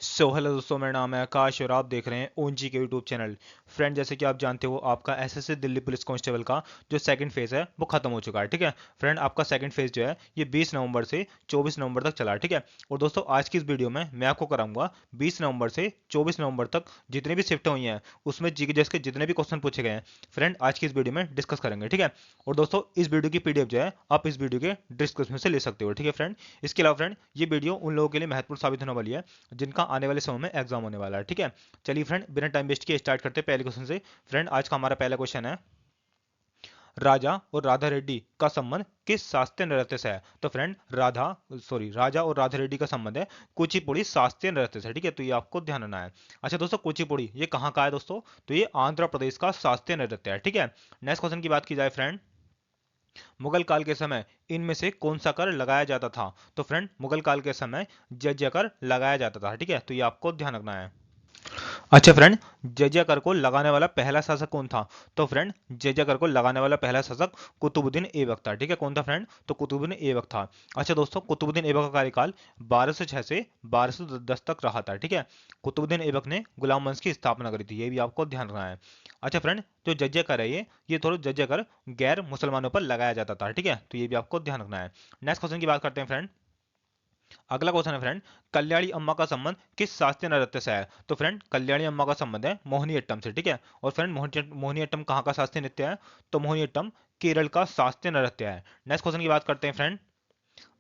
Hello दोस्तों, मेरा नाम है आकाश और आप देख रहे हैं ओनजी के यूट्यूब चैनल। फ्रेंड, जैसे कि आप जानते हो, आपका एसएससी दिल्ली पुलिस कांस्टेबल का जो सेकंड फेज़ है वो खत्म हो चुका है। ठीक है फ्रेंड, आपका सेकंड फेज़ जो है ये 20 नवंबर से 24 नवंबर तक चला। ठीक है। और दोस्तों, आज की इस वीडियो में मैं आपको कराऊंगा 20 नवंबर से 24 नवंबर तक जितनी भी शिफ्ट हुई हैं उसमें जीके जैसे के जितने भी क्वेश्चन पूछे गए हैं, फ्रेंड आज की इस वीडियो में डिस्कस करेंगे। ठीक है। और दोस्तों, इस वीडियो की पीडीएफ जो है आप इस वीडियो के डिस्क्रिप्शन से ले सकते हो। ठीक है फ्रेंड। इसके अलावा फ्रेंड, ये वीडियो उन लोगों के लिए महत्वपूर्ण साबित होने वाली है जिनका आने वाले समय में एग्जाम होने वाला है। ठीक है। चलिए फ्रेंड, बिना टाइम वेस्ट किए स्टार्ट करते हैं पहले क्वेश्चन से। फ्रेंड, आज का हमारा पहला क्वेश्चन है, राजा और राधा रेड्डी का संबंध किस शास्त्रीय नृत्य से है? तो फ्रेंड, राजा और राधा रेड्डी का संबंध है कुचिपुड़ी शास्त्रीय नृत्य से। ठीक है, तो ये आपको ध्यान रखना है। अच्छा दोस्तों, कुचिपुड़ी ये कहाँ का है दोस्तों? तो ये आंध्र प्रदेश का शास्त्रीय नृत्य है। ठीक है। नेक्स्ट क्वेश्चन की बात की जाए फ्रेंड, मुगल काल के समय इनमें से कौन सा कर लगाया जाता था? तो फ्रेंड, मुगल काल के समय जजिया कर लगाया जाता था। ठीक है, तो ये आपको ध्यान रखना है। अच्छा फ्रेंड, जजिया कर को लगाने वाला पहला शासक कौन था? तो फ्रेंड, जजिया कर को लगाने वाला पहला शासक कुतुबुद्दीन ऐबक था। ठीक है, कौन था फ्रेंड? तो कुतुबुद्दीन ऐबक था। अच्छा दोस्तों, कुतुबुद्दीन ऐबक का कार्यकाल 1206 से 1210 तक रहा था। ठीक है। कुतुबुद्दीन ऐबक ने गुलाम वंश की स्थापना करी थी, ये भी आपको ध्यान रखना है। अच्छा फ्रेंड, जो जजिया कर है ये थोड़ा जजिया कर गैर मुसलमानों पर लगाया जाता था। ठीक है, तो ये भी आपको ध्यान रखना है। नेक्स्ट क्वेश्चन की बात करते हैं फ्रेंड। अगला क्वेश्चन है फ्रेंड, कल्याणी अम्मा का संबंध किस शास्त्रीय नृत्य से है? तो फ्रेंड, कल्याणी अम्मा का संबंध है मोहिनीअट्टम से। ठीक है। और फ्रेंड, मोहिनीअट्टम कहाँ का शास्त्रीय नृत्य है? तो मोहिनीअट्टम केरल का शास्त्रीय नृत्य है। नेक्स्ट क्वेश्चन की बात करते हैं फ्रेंड।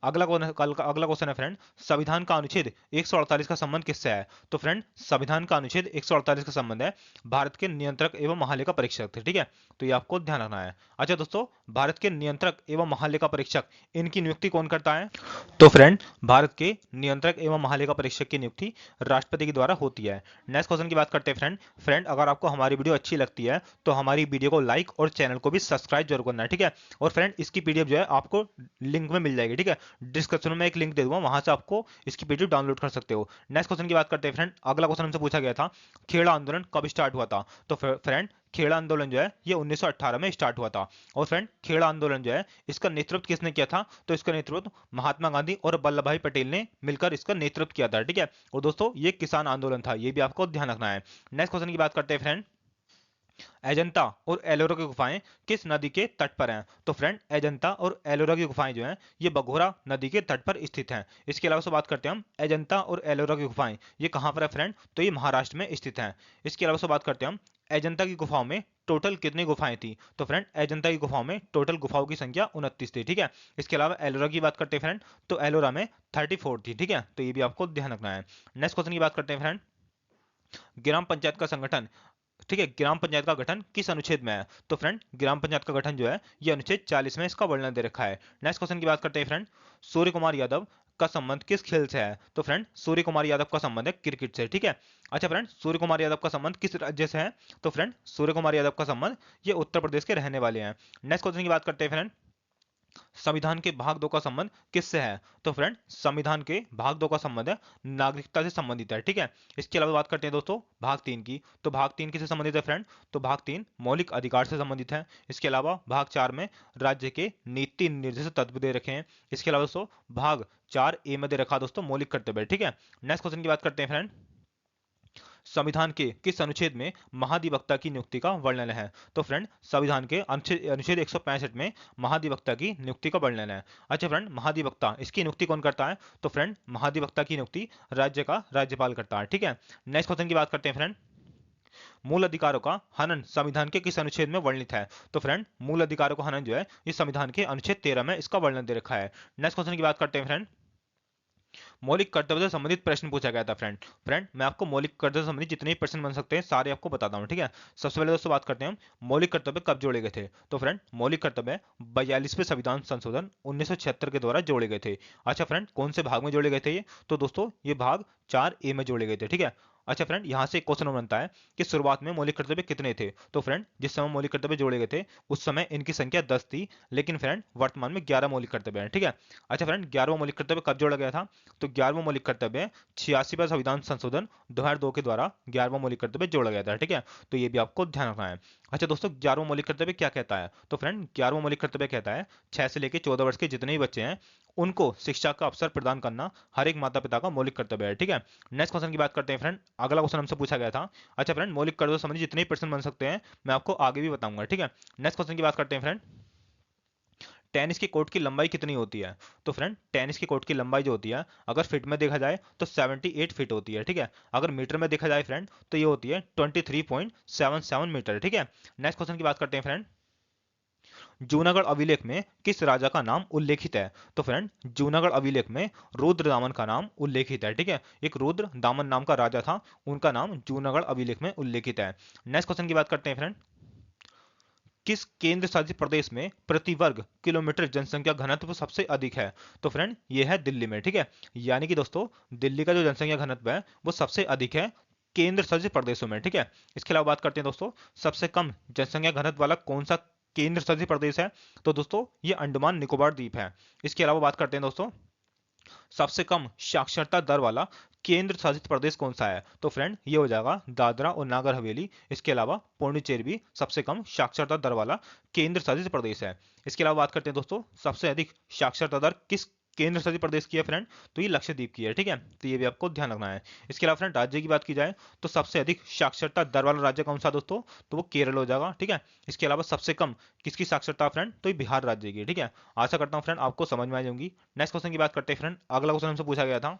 अगला क्वेश्चन है फ्रेंड, संविधान का अनुच्छेद 148 का संबंध किससे है? तो फ्रेंड, संविधान का अनुच्छेद 148 का संबंध है भारत के नियंत्रक एवं महालेखा परीक्षक थे। ठीक है, तो ये आपको ध्यान रखना है। अच्छा दोस्तों, भारत के नियंत्रक एवं महालेखा परीक्षक इनकी नियुक्ति कौन करता है? तो फ्रेंड, भारत के नियंत्रक एवं महालेखा परीक्षक की नियुक्ति राष्ट्रपति के द्वारा होती है। नेक्स्ट क्वेश्चन की बात करते हैं फ्रेंड। फ्रेंड, अगर आपको हमारी वीडियो अच्छी लगती है तो हमारी वीडियो को लाइक और चैनल को भी सब्सक्राइब जरूर करना है। ठीक है। और फ्रेंड, इसकी पीडीएफ जो है आपको लिंक में मिल जाएगी। ठीक है, डिस्क्रिप्शन में एक लिंक दे दूंगा, वहां से आपको इसकी पीडीएफ डाउनलोड कर सकते हो। नेक्स्ट क्वेश्चन की बात करते हैं फ्रेंड। अगला क्वेश्चन हमसे पूछा गया था, खेड़ा आंदोलन कब स्टार्ट हुआ था? तो फ्रेंड, खेड़ा आंदोलन जो है ये 1918 में स्टार्ट हुआ था। और फ्रेंड, खेड़ा आंदोलन जो है इसका नेतृत्व किसने किया था? तो इसका नेतृत्व महात्मा गांधी और वल्लभ भाई पटेल ने मिलकर इसका नेतृत्व किया था। ठीक है। और दोस्तों, ये किसान आंदोलन था, ये भी आपको ध्यान रखना है। नेक्स्ट क्वेश्चन की बात करते हैं फ्रेंड, अजंता और एलोरा की गुफाएं किस नदी के तट पर हैं? तो फ्रेंड, अजंता और एलोरा की गुफाएं जो हैं ये बघोरा नदी के तट पर स्थित हैं। इसके अलावा से बात करते हैं हम, अजंता और एलोरा की गुफाएं ये कहाँ पर है फ्रेंड? तो ये महाराष्ट्र में स्थित हैं। इसके अलावा से बात करते हैं हम, अजंता की गुफाओं में टोटल कितनी गुफाएं थी? तो फ्रेंड, अजंता की गुफाओं में टोटल गुफाओं की संख्या 29 थी। ठीक है। इसके अलावा एलोरा की बात करते हैं फ्रेंड, तो एलोरा में 34 थी। ठीक है, तो ये भी आपको ध्यान रखना है। नेक्स्ट क्वेश्चन की बात करते हैं फ्रेंड, ग्राम पंचायत का संगठन, ठीक है, ग्राम पंचायत का गठन किस अनुच्छेद में है? तो फ्रेंड, ग्राम पंचायत का गठन जो है ये अनुच्छेद 40 में इसका वर्णन दे रखा है। नेक्स्ट क्वेश्चन की बात करते हैं फ्रेंड, सूर्य कुमार यादव का संबंध किस खेल से है? तो फ्रेंड, सूर्य कुमार यादव का संबंध है क्रिकेट से। ठीक है। अच्छा फ्रेंड, सूर्य कुमार यादव का संबंध किस राज्य से है? तो फ्रेंड, सूर्य कुमार यादव का संबंध ये उत्तर प्रदेश के रहने वाले हैं। नेक्स्ट क्वेश्चन की बात करते हैं फ्रेंड, संविधान के भाग 2 का संबंध किससे है? तो फ्रेंड, संविधान के भाग 2 का संबंध है नागरिकता से संबंधित है। ठीक है। इसके अलावा बात करते हैं दोस्तों भाग 3 की, तो भाग 3 किससे संबंधित है फ्रेंड? तो भाग 3 मौलिक अधिकार से संबंधित है। इसके अलावा भाग 4 में राज्य के नीति निर्देश तत्व दे रखे हैं। इसके अलावा दोस्तों भाग 4 ए में दे रखा दोस्तों मौलिक कर्तव्य। ठीक है। नेक्स्ट क्वेश्चन की बात करते हैं फ्रेंड, संविधान के किस अनुच्छेद में महाधिवक्ता की नियुक्ति का वर्णन है? तो फ्रेंड, संविधान के अनुच्छेद 165 में महाधिवक्ता की नियुक्ति का वर्णन है। अच्छा फ्रेंड, महाधिवक्ता इसकी नियुक्ति कौन करता है? तो फ्रेंड, महाधिवक्ता की नियुक्ति राज्य का राज्यपाल करता है। ठीक है। नेक्स्ट क्वेश्चन की बात करते हैं फ्रेंड, मूल अधिकारों का हनन संविधान के किस अनुच्छेद में वर्णित है? तो फ्रेंड, मूल अधिकारों का हनन जो है इस संविधान के अनुच्छेद 13 में इसका वर्णन दे रखा है। नेक्स्ट क्वेश्चन की बात करते हैं फ्रेंड, मौलिक कर्तव्य से संबंधित प्रश्न पूछा गया था फ्रेंड। मैं आपको मौलिक कर्तव्य से संबंधित जितने भी प्रश्न बन सकते हैं सारे आपको बताता हूँ। ठीक है। सबसे पहले दोस्तों बात करते हैं हम, मौलिक कर्तव्य कब जोड़े गए थे? तो फ्रेंड, मौलिक कर्तव्य 42वें संविधान संशोधन 1976 के द्वारा जोड़े गए थे। अच्छा फ्रेंड, कौन से भाग में जोड़े गए थे ये? तो दोस्तों ये भाग 4 ए में जोड़े गए थे। ठीक है। अच्छा फ्रेंड, यहाँ से एक क्वेश्चन बनता है कि शुरुआत में मौलिक कर्तव्य कितने थे? तो फ्रेंड, जिस समय मौलिक कर्तव्य जोड़े गए थे उस समय इनकी संख्या 10 थी, लेकिन फ्रेंड वर्तमान में 11 मौलिक कर्तव्य हैं। ठीक है। अच्छा फ्रेंड, 11वां मौलिक कर्तव्य कब जोड़ा गया था? तो 11वां मौलिक कर्तव्य 86वां संविधान संशोधन 2002 के द्वारा 11वां मौलिक कर्तव्य जोड़ा गया था। ठीक है, तो ये भी आपको ध्यान रखना है। अच्छा दोस्तों, 11वां मौलिक कर्तव्य क्या कहता है? तो फ्रेंड, 11वां मौलिक कर्तव्य कहता है 6 से लेकर 14 वर्ष के जितने भी बच्चे हैं उनको शिक्षा का अवसर प्रदान करना हर एक माता पिता का मौलिक कर्तव्य है। ठीक है, नेक्स्ट क्वेश्चन की बात करते हैं फ्रेंड। अगला क्वेश्चन हमसे पूछा गया था। अच्छा फ्रेंड, मौलिक कर्तव्य संबंधी जितने भी प्रश्न बन सकते हैं मैं आपको आगे भी बताऊंगा। ठीक है, नेक्स्ट क्वेश्चन की बात करते हैं फ्रेंड। टेनिस की कोर्ट की लंबाई कितनी होती है? तो फ्रेंड, टेनिस की कोर्ट की लंबाई जो होती है अगर फीट में देखा जाए तो 78 फीट होती है। ठीक है, अगर मीटर में देखा जाए फ्रेंड तो ये होती है 23.77 मीटर। ठीक है, नेक्स्ट क्वेश्चन की बात करते हैं फ्रेंड। जूनागढ़ अभिलेख में किस राजा का नाम उल्लेखित है? तो फ्रेंड, जूनागढ़ अभिलेख में रुद्र दामन का नाम उल्लेखित है। ठीक है, एक रुद्र दामन नाम का राजा था, उनका नाम जूनागढ़ अभिलेख में उल्लेखित है। नेक्स्ट क्वेश्चन की बात करते हैं फ्रेंड। किस केंद्र शासित प्रदेश में प्रति वर्ग किलोमीटर जनसंख्या घनत्व सबसे अधिक है? तो फ्रेंड, ये है दिल्ली में। ठीक है, यानी कि दोस्तों दिल्ली का जो जनसंख्या घनत्व है वो सबसे अधिक है केंद्र शासित प्रदेशों में। ठीक है, इसके अलावा बात करते हैं दोस्तों, सबसे कम जनसंख्या घनत्व वाला कौन सा केंद्र शासित प्रदेश है? तो दोस्तों ये अंडमान निकोबार द्वीप है। इसके अलावा बात करते हैं दोस्तों, सबसे कम साक्षरता दर वाला केंद्र शासित प्रदेश कौन सा है? तो फ्रेंड, ये हो जाएगा दादरा और नागर हवेली। इसके अलावा पौंडीचेरी भी सबसे कम साक्षरता दर वाला केंद्र शासित प्रदेश है। इसके अलावा बात करते हैं दोस्तों, सबसे अधिक साक्षरता दर किस केंद्र शासित प्रदेश की है फ्रेंड? तो ये लक्षद्वीप की है। ठीक है, तो ये भी आपको ध्यान रखना है। इसके अलावा फ्रेंड, राज्य की बात की जाए तो सबसे अधिक साक्षरता दर वाला राज्य कौन सा दोस्तों? तो वो केरल हो जाएगा। ठीक है, इसके अलावा सबसे कम किसकी साक्षरता फ्रेंड? तो ये बिहार राज्य की। ठीक है, आशा करता हूँ फ्रेंड आपको समझ में आ जाएंगी। नेक्स्ट क्वेश्चन की बात करते हैं फ्रेंड। अगला क्वेश्चन हमसे पूछा गया था,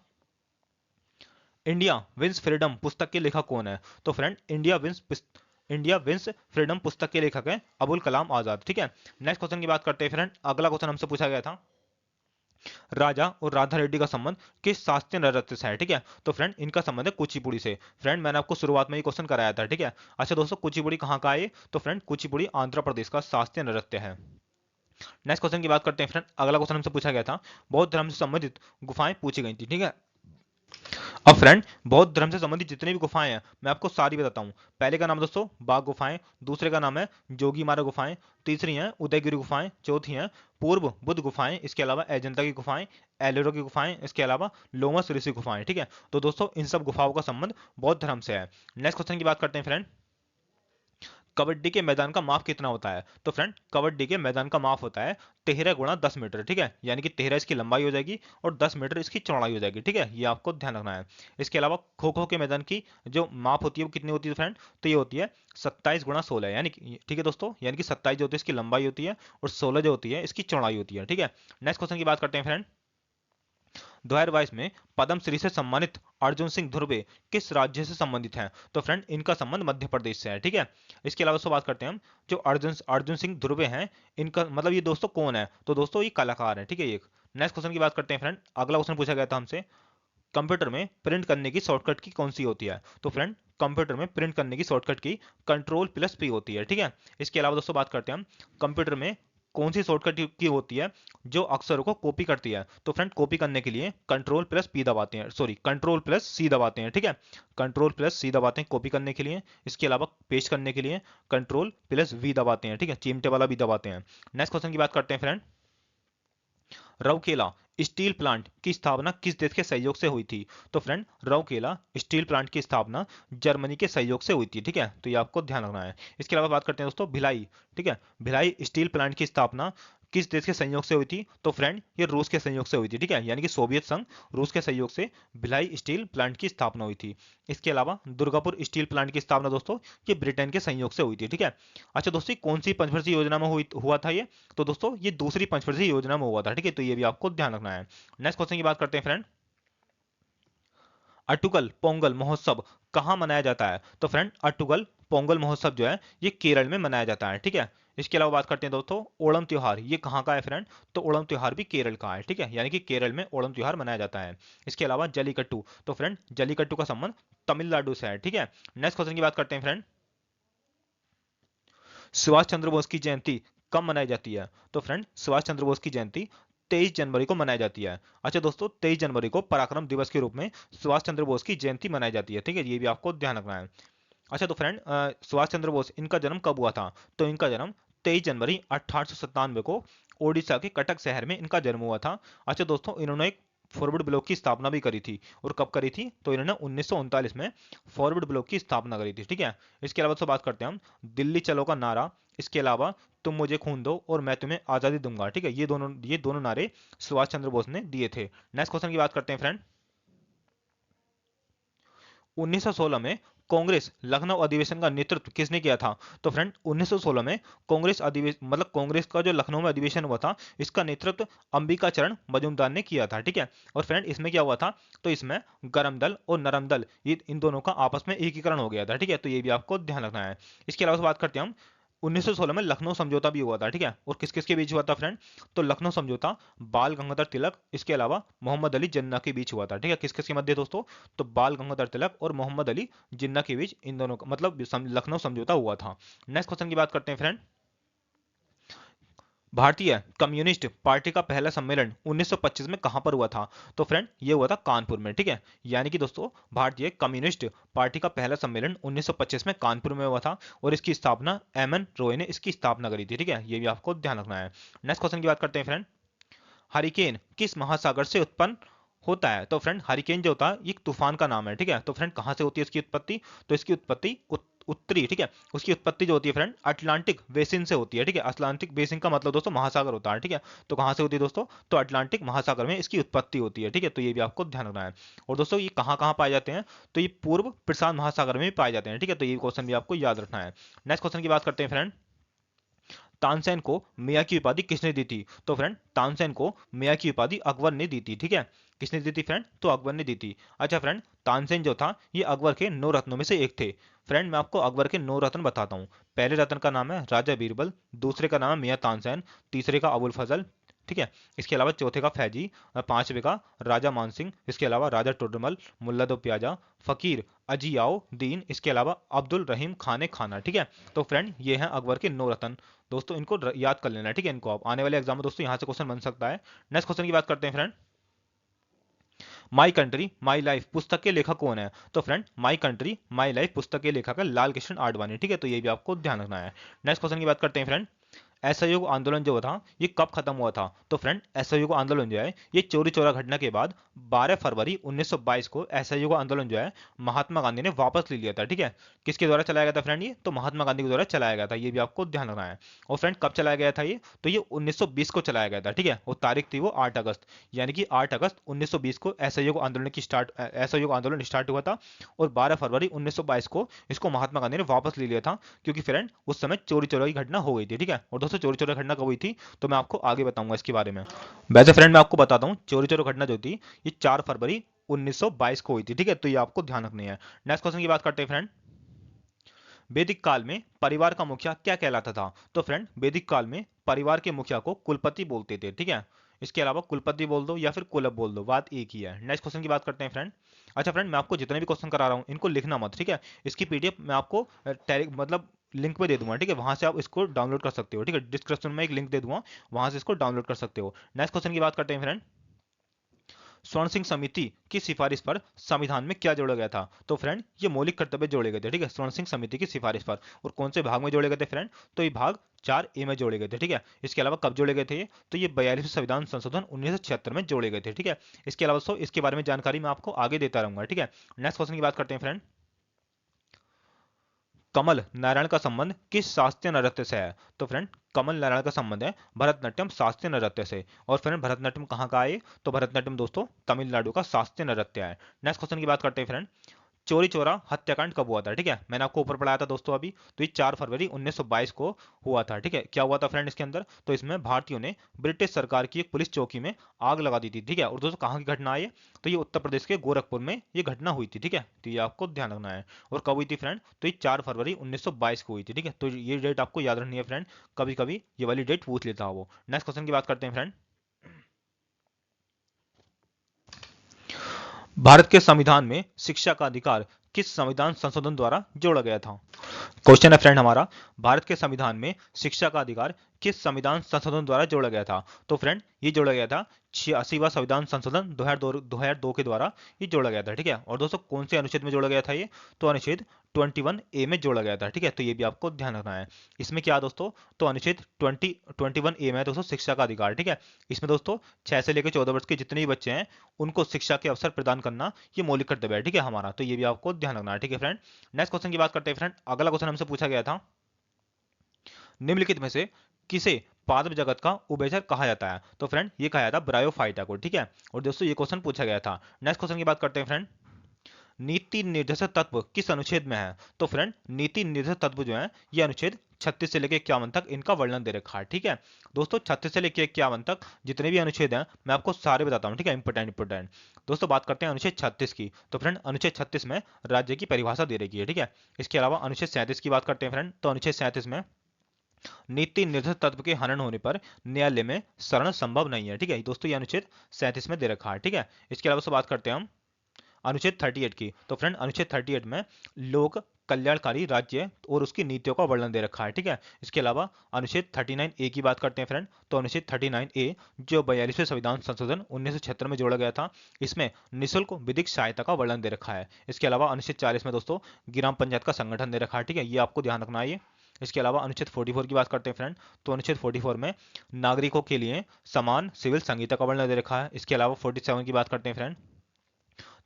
इंडिया विंस फ्रीडम पुस्तक के लेखक कौन है? तो फ्रेंड, इंडिया विंस फ्रीडम पुस्तक के लेखक है अबुल कलाम आजाद। ठीक है, नेक्स्ट क्वेश्चन की बात करते हैं फ्रेंड। अगला क्वेश्चन हमसे पूछा गया था, राजा और राधा रेड्डी का संबंध किस शास्त्रीय नृत्य से है? ठीक है, तो फ्रेंड, इनका संबंध है कुचिपुड़ी से। फ्रेंड, मैंने आपको शुरुआत में ये क्वेश्चन कराया था। ठीक है, अच्छा दोस्तों, कुचिपुड़ी कहाँ का है? तो फ्रेंड, कुचिपुड़ी आंध्र प्रदेश का शास्त्रीय नृत्य है। नेक्स्ट क्वेश्चन की बात करते हैं फ्रेंड। अगला क्वेश्चन हमसे पूछा गया था, बौद्ध धर्म से संबंधित गुफाएं पूछी गई थी। ठीक है, अब फ्रेंड, बौद्ध धर्म से संबंधित जितनी भी गुफाएं हैं मैं आपको सारी बताता हूँ। पहले का नाम दोस्तों बाघ गुफाएं, दूसरे का नाम है जोगीमारा गुफाएं, तीसरी है उदयगिरी गुफाएं, चौथी है पूर्व बुद्ध गुफाएं, इसके अलावा अजंता की गुफाएं, एलोरा की गुफाएं, इसके अलावा लोमस ऋषि गुफाएं। ठीक है, तो दोस्तों इन सब गुफाओं का संबंध बौद्ध धर्म से है। नेक्स्ट क्वेश्चन की बात करते हैं फ्रेंड, कबड्डी के मैदान का माप कितना होता है? तो फ्रेंड, कबड्डी के मैदान का माप होता है 13 गुणा 10 मीटर। ठीक है, यानी कि 13 इसकी लंबाई हो जाएगी और 10 मीटर इसकी चौड़ाई हो जाएगी। ठीक है, ये आपको ध्यान रखना है। इसके अलावा खो खो के मैदान की जो माप होती है वो कितनी होती है फ्रेंड? तो ये होती है 27 गुणा 16, यानी कि ठीक है दोस्तों, यानी कि 27 जो होती है इसकी लंबाई होती है और 16 जो होती है इसकी चौड़ाई होती है। ठीक है, नेक्स्ट क्वेश्चन की बात करते हैं फ्रेंड। 2022 में पद्मश्री से सम्मानित अर्जुन सिंह धुर्वे किस राज्य से संबंधित हैं? तो फ्रेंड, इनका संबंध मध्य प्रदेश से है। ठीक है, इसके अलावा दोस्तों बात करते हैं हम, जो अर्जुन अर्जुन सिंह धुर्वे हैं इनका मतलब ये दोस्तों कौन है? तो दोस्तों ये कलाकार है। ठीक है, एक नेक्स्ट क्वेश्चन की बात करते हैं फ्रेंड। अगला क्वेश्चन पूछा गया था हमसे, कंप्यूटर में प्रिंट करने की शॉर्टकट की कौन सी होती है? तो फ्रेंड, कंप्यूटर में प्रिंट करने की शॉर्टकट की कंट्रोल प्लस पी होती है। ठीक है, इसके अलावा दोस्तों बात करते हैं हम, कंप्यूटर में कौन सी शॉर्टकट की होती है जो अक्षरों को कॉपी करती है? तो फ्रेंड, कॉपी करने के लिए कंट्रोल प्लस पी दबाते हैं, सॉरी कंट्रोल प्लस सी दबाते हैं। ठीक है, कंट्रोल प्लस सी दबाते हैं कॉपी करने के लिए। इसके अलावा पेस्ट करने के लिए कंट्रोल प्लस वी दबाते हैं। ठीक है, चिमटे वाला भी दबाते हैं। नेक्स्ट क्वेश्चन की बात करते हैं फ्रेंड, रौकेला स्टील प्लांट की स्थापना किस देश के सहयोग से हुई थी? तो फ्रेंड, रौकेला स्टील प्लांट की स्थापना जर्मनी के सहयोग से हुई थी। ठीक है, तो ये आपको ध्यान रखना है। इसके अलावा बात करते हैं दोस्तों भिलाई। ठीक है, भिलाई स्टील प्लांट की स्थापना किस देश के संयोग से हुई थी? तो फ्रेंड, ये रूस के संयोग से हुई थी। ठीक है, यानी कि सोवियत संघ रूस के सहयोग से भिलाई स्टील प्लांट की स्थापना हुई थी। इसके अलावा दुर्गापुर स्टील प्लांट की स्थापना दोस्तों ये ब्रिटेन के संयोग से हुई थी। ठीक है, अच्छा दोस्तों, कौन सी पंचवर्षीय योजना में हुआ था ये? तो दोस्तों ये दूसरी पंचवर्षीय योजना में हुआ था। ठीक है, तो ये भी आपको ध्यान रखना है। नेक्स्ट क्वेश्चन की बात करते हैं फ्रेंड, अटुगल पोंगल महोत्सव कहाँ मनाया जाता है? तो फ्रेंड, अटुगल पोंगल महोत्सव जो है ये केरल में मनाया जाता है। ठीक है, इसके अलावा बात करते हैं दोस्तों ओणम त्योहार, ये कहाँ का है फ्रेंड? तो ओणम त्योहार भी केरल का है। ठीक है, यानी कि केरल में ओणम त्योहार मनाया जाता है। इसके अलावा जलीकट्टू, तो फ्रेंड जलीकट्टू का संबंध तमिलनाडु से है। ठीक है, नेक्स्ट क्वेश्चन की बात करते हैं फ्रेंड, सुभाष चंद्र बोस की जयंती कब मनाई जाती है? तो फ्रेंड, सुभाष चंद्र बोस की जयंती 23 जनवरी को मनाई जाती है। अच्छा दोस्तों, 23 जनवरी को पराक्रम दिवस के रूप में सुभाष चंद्र बोस की जयंती मनाई जाती है। ठीक है, ये भी आपको ध्यान रखना है। अच्छा तो फ्रेंड, सुभाष चंद्र बोस इनका जन्म कब हुआ था? तो इनका जन्म 23 जनवरी 1897 को ओडिशा के कटक शहर में इनका जन्म हुआ था। अच्छा दोस्तों, इन्होंने एक फॉरवर्ड ब्लॉक की स्थापना भी करी थी। और कब करी थी? तो इन्होंने 1939 में फॉरवर्ड ब्लॉक की स्थापना करी थी, ठीक है। इसके अलावा तो बात करते हैं हम दिल्ली चलो का नारा, इसके अलावा तुम मुझे खून दो और मैं तुम्हें आजादी दूंगा, ठीक है। ये दोनों नारे सुभाष चंद्र बोस ने दिए थे। नेक्स्ट क्वेश्चन की बात करते हैं फ्रेंड। 1916 में कांग्रेस लखनऊ अधिवेशन का नेतृत्व किसने किया था? तो फ्रेंड 1916 में कांग्रेस अधिवेशन मतलब कांग्रेस का जो लखनऊ में अधिवेशन हुआ था, इसका नेतृत्व अंबिका चरण मजूमदार ने किया था, ठीक है। और फ्रेंड इसमें क्या हुआ था? तो इसमें गरम दल और नरम दल ये इन दोनों का आपस में एकीकरण हो गया था, ठीक है। तो ये भी आपको ध्यान रखना है। इसके अलावा बात करते हैं हम 1916 में लखनऊ समझौता भी हुआ था, ठीक है। और किस किस के बीच हुआ था फ्रेंड? तो लखनऊ समझौता बाल गंगाधर तिलक, इसके अलावा मोहम्मद अली जिन्ना के बीच हुआ था, ठीक है। किस किस के मध्य दोस्तों? तो बाल गंगाधर तिलक और मोहम्मद अली जिन्ना के बीच इन दोनों का मतलब लखनऊ समझौता हुआ था। नेक्स्ट क्वेश्चन की बात करते हैं फ्रेंड। भारतीय कम्युनिस्ट पार्टी का पहला सम्मेलन 1925 में कहां पर हुआ था? तो फ्रेंड ये हुआ था कानपुर में, ठीक है। यानी कि दोस्तों भारतीय कम्युनिस्ट पार्टी का पहला सम्मेलन 1925 में कानपुर में हुआ था और इसकी स्थापना एमएन रॉय ने इसकी स्थापना करी थी, ठीक है। ये भी आपको ध्यान रखना है। नेक्स्ट क्वेश्चन की बात करते हैं फ्रेंड। हरिकेन किस महासागर से उत्पन्न होता है? तो फ्रेंड हरिकेन जो होता है ये एक तूफान का नाम है, ठीक है। तो फ्रेंड कहां से होती है इसकी उत्पत्ति? तो इसकी उत्पत्ति उत्तरी, ठीक है, उसकी उत्पत्ति जो होती है फ्रेंड अटलांटिक बेसिन से होती है, ठीक है। अटलांटिक बेसिन का मतलब दोस्तों महासागर होता है, ठीक है। तो कहां से होती है दोस्तों? तो अटलांटिक महासागर में इसकी उत्पत्ति होती है, ठीक है। तो ये भी आपको ध्यान रखना है। और दोस्तों ये कहां कहां पाए जाते हैं? तो ये पूर्व प्रशांत महासागर में भी पाए जाते हैं, ठीक है। तो ये क्वेश्चन भी आपको याद रखना है। नेक्स्ट क्वेश्चन की बात करते हैं फ्रेंड। तानसेन को मियाँ की उपाधि किसने दी थी? तो फ्रेंड तानसेन को मियाँ की उपाधि अकबर ने दी थी, ठीक है। किसने दी थी फ्रेंड? तो अकबर ने दी थी। अच्छा फ्रेंड तानसेन जो था ये अकबर के 9 रत्नों में से एक थे। फ्रेंड मैं आपको अकबर के 9 रत्न बताता हूँ। पहले रत्न का नाम है राजा बीरबल, दूसरे का नाम है मियाँ तानसेन, तीसरे का अबुल फजल, ठीक है। इसके अलावा चौथे का फैजी, पांचवे का राजा मानसिंह, इसके अलावा राजा टोडरमल, मुल्ला दो प्याजा, फकीर अजियाओ दीन, इसके अलावा अब्दुल रहीम खाने खाना, ठीक है। तो फ्रेंड ये हैं अकबर के 9 रत्न। दोस्तों इनको याद कर लेना, ठीक है। इनको आप आने वाले एग्जाम में दोस्तों यहाँ से क्वेश्चन बन सकता है। नेक्स्ट क्वेश्चन की बात करते हैं friend. My country my life पुस्तक के लेखक कौन है? तो friend my country my life पुस्तक के लेखक है लाल कृष्ण आडवाणी, ठीक है। तो ये भी आपको ध्यान रखना है। नेक्स्ट क्वेश्चन की बात करते हैं फ्रेंड। असहयोग आंदोलन जो था ये कब खत्म हुआ था? तो फ्रेंड असहयोग आंदोलन जो है ये चौरी चौरा घटना के बाद 12 फरवरी 1922 को असहयोग आंदोलन जो है महात्मा गांधी ने वापस ले लिया था, ठीक है। किसके द्वारा चलाया गया था फ्रेंड? ये तो महात्मा गांधी के द्वारा चलाया गया था, ये भी आपको ध्यान रखना है। और फ्रेंड कब चलाया गया था ये? तो ये 1920 को चलाया गया था, ठीक है। और तारीख थी वो 8 अगस्त, यानी कि 8 अगस्त 1920 को असहयोग आंदोलन स्टार्ट हुआ था। और 12 फरवरी 1922 को इसको महात्मा गांधी ने वापस ले लिया था, क्योंकि फ्रेंड उस समय चोरी चोरी की घटना हो गई थी, ठीक है। और दोस्तों चोरी चोरी घटना कब हुई थी? तो मैं आपको आगे बताऊंगा इसके बारे में। वैसे फ्रेंड मैं आपको बताता हूँ चोरी चोरी घटना जो थी ये 4 फरवरी 1922 को हुई थी, ठीक है। तो ये आपको ध्यान रखनी है। नेक्स्ट क्वेश्चन की बात करते हैं फ्रेंड। वैदिक काल में परिवार का मुखिया क्या कहलाता था? तो फ्रेंड वैदिक काल में परिवार के मुखिया को कुलपति बोलते थे, ठीक है। इसके अलावा कुलपति बोल दो या फिर कुलप बोल दो, बात एक ही है। नेक्स्ट क्वेश्चन की बात करते हैं फ्रेंड। अच्छा फ्रेंड मैं आपको जितने भी क्वेश्चन करा रहा हूँ इनको लिखना मत, ठीक है। इसकी पीडीएफ मैं आपको मतलब लिंक पे दे दूंगा, ठीक है। वहां से आप इसको डाउनलोड कर सकते हो, ठीक है। डिस्क्रिप्शन में एक लिंक दे दूंगा, वहां से इसको डाउनलोड कर सकते हो। नेक्स्ट क्वेश्चन की बात करते हैं फ्रेंड। स्वर्ण सिंह समिति की सिफारिश पर संविधान में क्या जोड़ा गया था? तो फ्रेंड ये मौलिक कर्तव्य जोड़े गए थे, ठीक है, स्वर्ण सिंह समिति की सिफारिश पर। और कौन से भाग में जोड़े गए थे फ्रेंड? तो ये भाग 4A में जोड़े गए थे, ठीक है। इसके अलावा कब जोड़े गए थे? तो ये 42वें संविधान संशोधन 1976 में जोड़े गए थे, ठीक है। इसके अलावा दोस्तों इसके बारे में जानकारी मैं आपको आगे देता रहूंगा, ठीक है। नेक्स्ट क्वेश्चन की बात करते हैं फ्रेंड। कमल नारायण का संबंध किस शास्त्रीय नृत्य से है? तो फ्रेंड कमल नारायण का संबंध है भरतनाट्यम शास्त्रीय नृत्य से। और फ्रेंड भरतनाट्यम कहाँ का है? तो भरतनाट्यम दोस्तों तमिलनाडु का शास्त्रीय नृत्य है। नेक्स्ट क्वेश्चन की बात करते हैं फ्रेंड। चोरी चोरा हत्याकांड कब हुआ था? ठीक है, मैंने आपको ऊपर पढ़ाया था दोस्तों अभी। तो ये 4 फरवरी 1922 को हुआ था, ठीक है। क्या हुआ था फ्रेंड इसके अंदर? तो इसमें भारतीयों ने ब्रिटिश सरकार की एक पुलिस चौकी में आग लगा दी थी, ठीक है। और दोस्तों कहाँ की घटना है? तो ये उत्तर प्रदेश के गोरखपुर में ये घटना हुई थी, ठीक है। तो ये आपको ध्यान रखना है। और कब हुई थी फ्रेंड? तो ये 4 फरवरी 1922 को हुई थी, ठीक है। तो ये डेट आपको याद रखनी है फ्रेंड, कभी कभी ये वाली डेट पूछ लेता है वो। नेक्स्ट क्वेश्चन की बात करते हैं फ्रेंड। भारत के संविधान में शिक्षा का अधिकार किस संविधान संशोधन द्वारा जोड़ा गया था? क्वेश्चन है फ्रेंड हमारा, भारत के संविधान में शिक्षा का अधिकार किस संविधान संशोधन द्वारा जोड़ा गया था? तो फ्रेंड ये जोड़ा गया था 86वां संविधान संशोधन 2002 के द्वारा ये जोड़ा गया था, ठीक है। और दोस्तों कौन से अनुच्छेद में जोड़ा गया था ये? तो अनुच्छेद 21A में जोड़ा गया था, ठीक है। तो ये भी आपको ध्यान रखना है। इसमें क्या दोस्तों, तो अनुच्छेद 21A में दोस्तों शिक्षा का अधिकार, ठीक है। इसमें दोस्तों 6 से लेकर 14 वर्ष के जितने भी बच्चे हैं उनको शिक्षा के अवसर प्रदान करना ये मौलिक कर्तव्य है, ठीक है हमारा। तो ये भी आपको ध्यान रखना है, ठीक है फ्रेंड। नेक्स्ट क्वेश्चन की बात करते हैं फ्रेंड। अगला क्वेश्चन हमसे पूछा गया था, निम्नलिखित में से किसे पादप जगत का उभयचर कहा जाता है? तो फ्रेंड ये कहा जाता है ब्रायोफाइटा को, ठीक है। और दोस्तों ये क्वेश्चन पूछा गया था। नेक्स्ट क्वेश्चन की बात करते हैं फ्रेंड, नीति निर्देशक तत्व किस अनुच्छेद में है? तो फ्रेंड नीति निर्देशक तत्व जो है ये अनुच्छेद 36 से लेकर 51 तक इनका वर्णन दे रखा है, ठीक है। दोस्तों 36 से लेकर 51 तक जितने भी अनुच्छेद हैं मैं आपको सारे बताता हूँ, ठीक है, इंपोर्टेंट। दोस्तों बात करते हैं अनुच्छेद 36 की। तो फ्रेंड अनुच्छेद 36 में राज्य की परिभाषा दे रखी है, ठीक है। इसके अलावा अनुच्छेद 37 की बात करते हैं फ्रेंड। तो अनुच्छेद 37 में नीति निर्देशक तत्व के हनन होने पर न्यायालय में शरण संभव नहीं है, ठीक है। दोस्तों ये अनुच्छेद 37 में दे रखा है, ठीक है। इसके अलावा बात करते हैं हम अनुच्छेद 38 की। तो फ्रेंड अनुच्छेद 38 में लोक कल्याणकारी राज्य और उसकी नीतियों का वर्णन दे रखा है, ठीक है। इसके अलावा अनुच्छेद 39A की बात करते हैं फ्रेंड। तो अनुच्छेद 39A जो 42वें संविधान संशोधन 1976 में जोड़ा गया था, इसमें निःशुल्क विधिक सहायता का वर्णन दे रखा है। इसके अलावा अनुच्छेद 40 में दोस्तों ग्राम पंचायत का संगठन दे रखा है, ठीक है, ये आपको ध्यान रखना है। इसके अलावा अनुच्छेद 44 की बात करते हैं फ्रेंड। तो अनुच्छेद 44 में नागरिकों के लिए समान सिविल संहिता का वर्णन दे रखा है। इसके अलावा 47 की बात करते हैं फ्रेंड।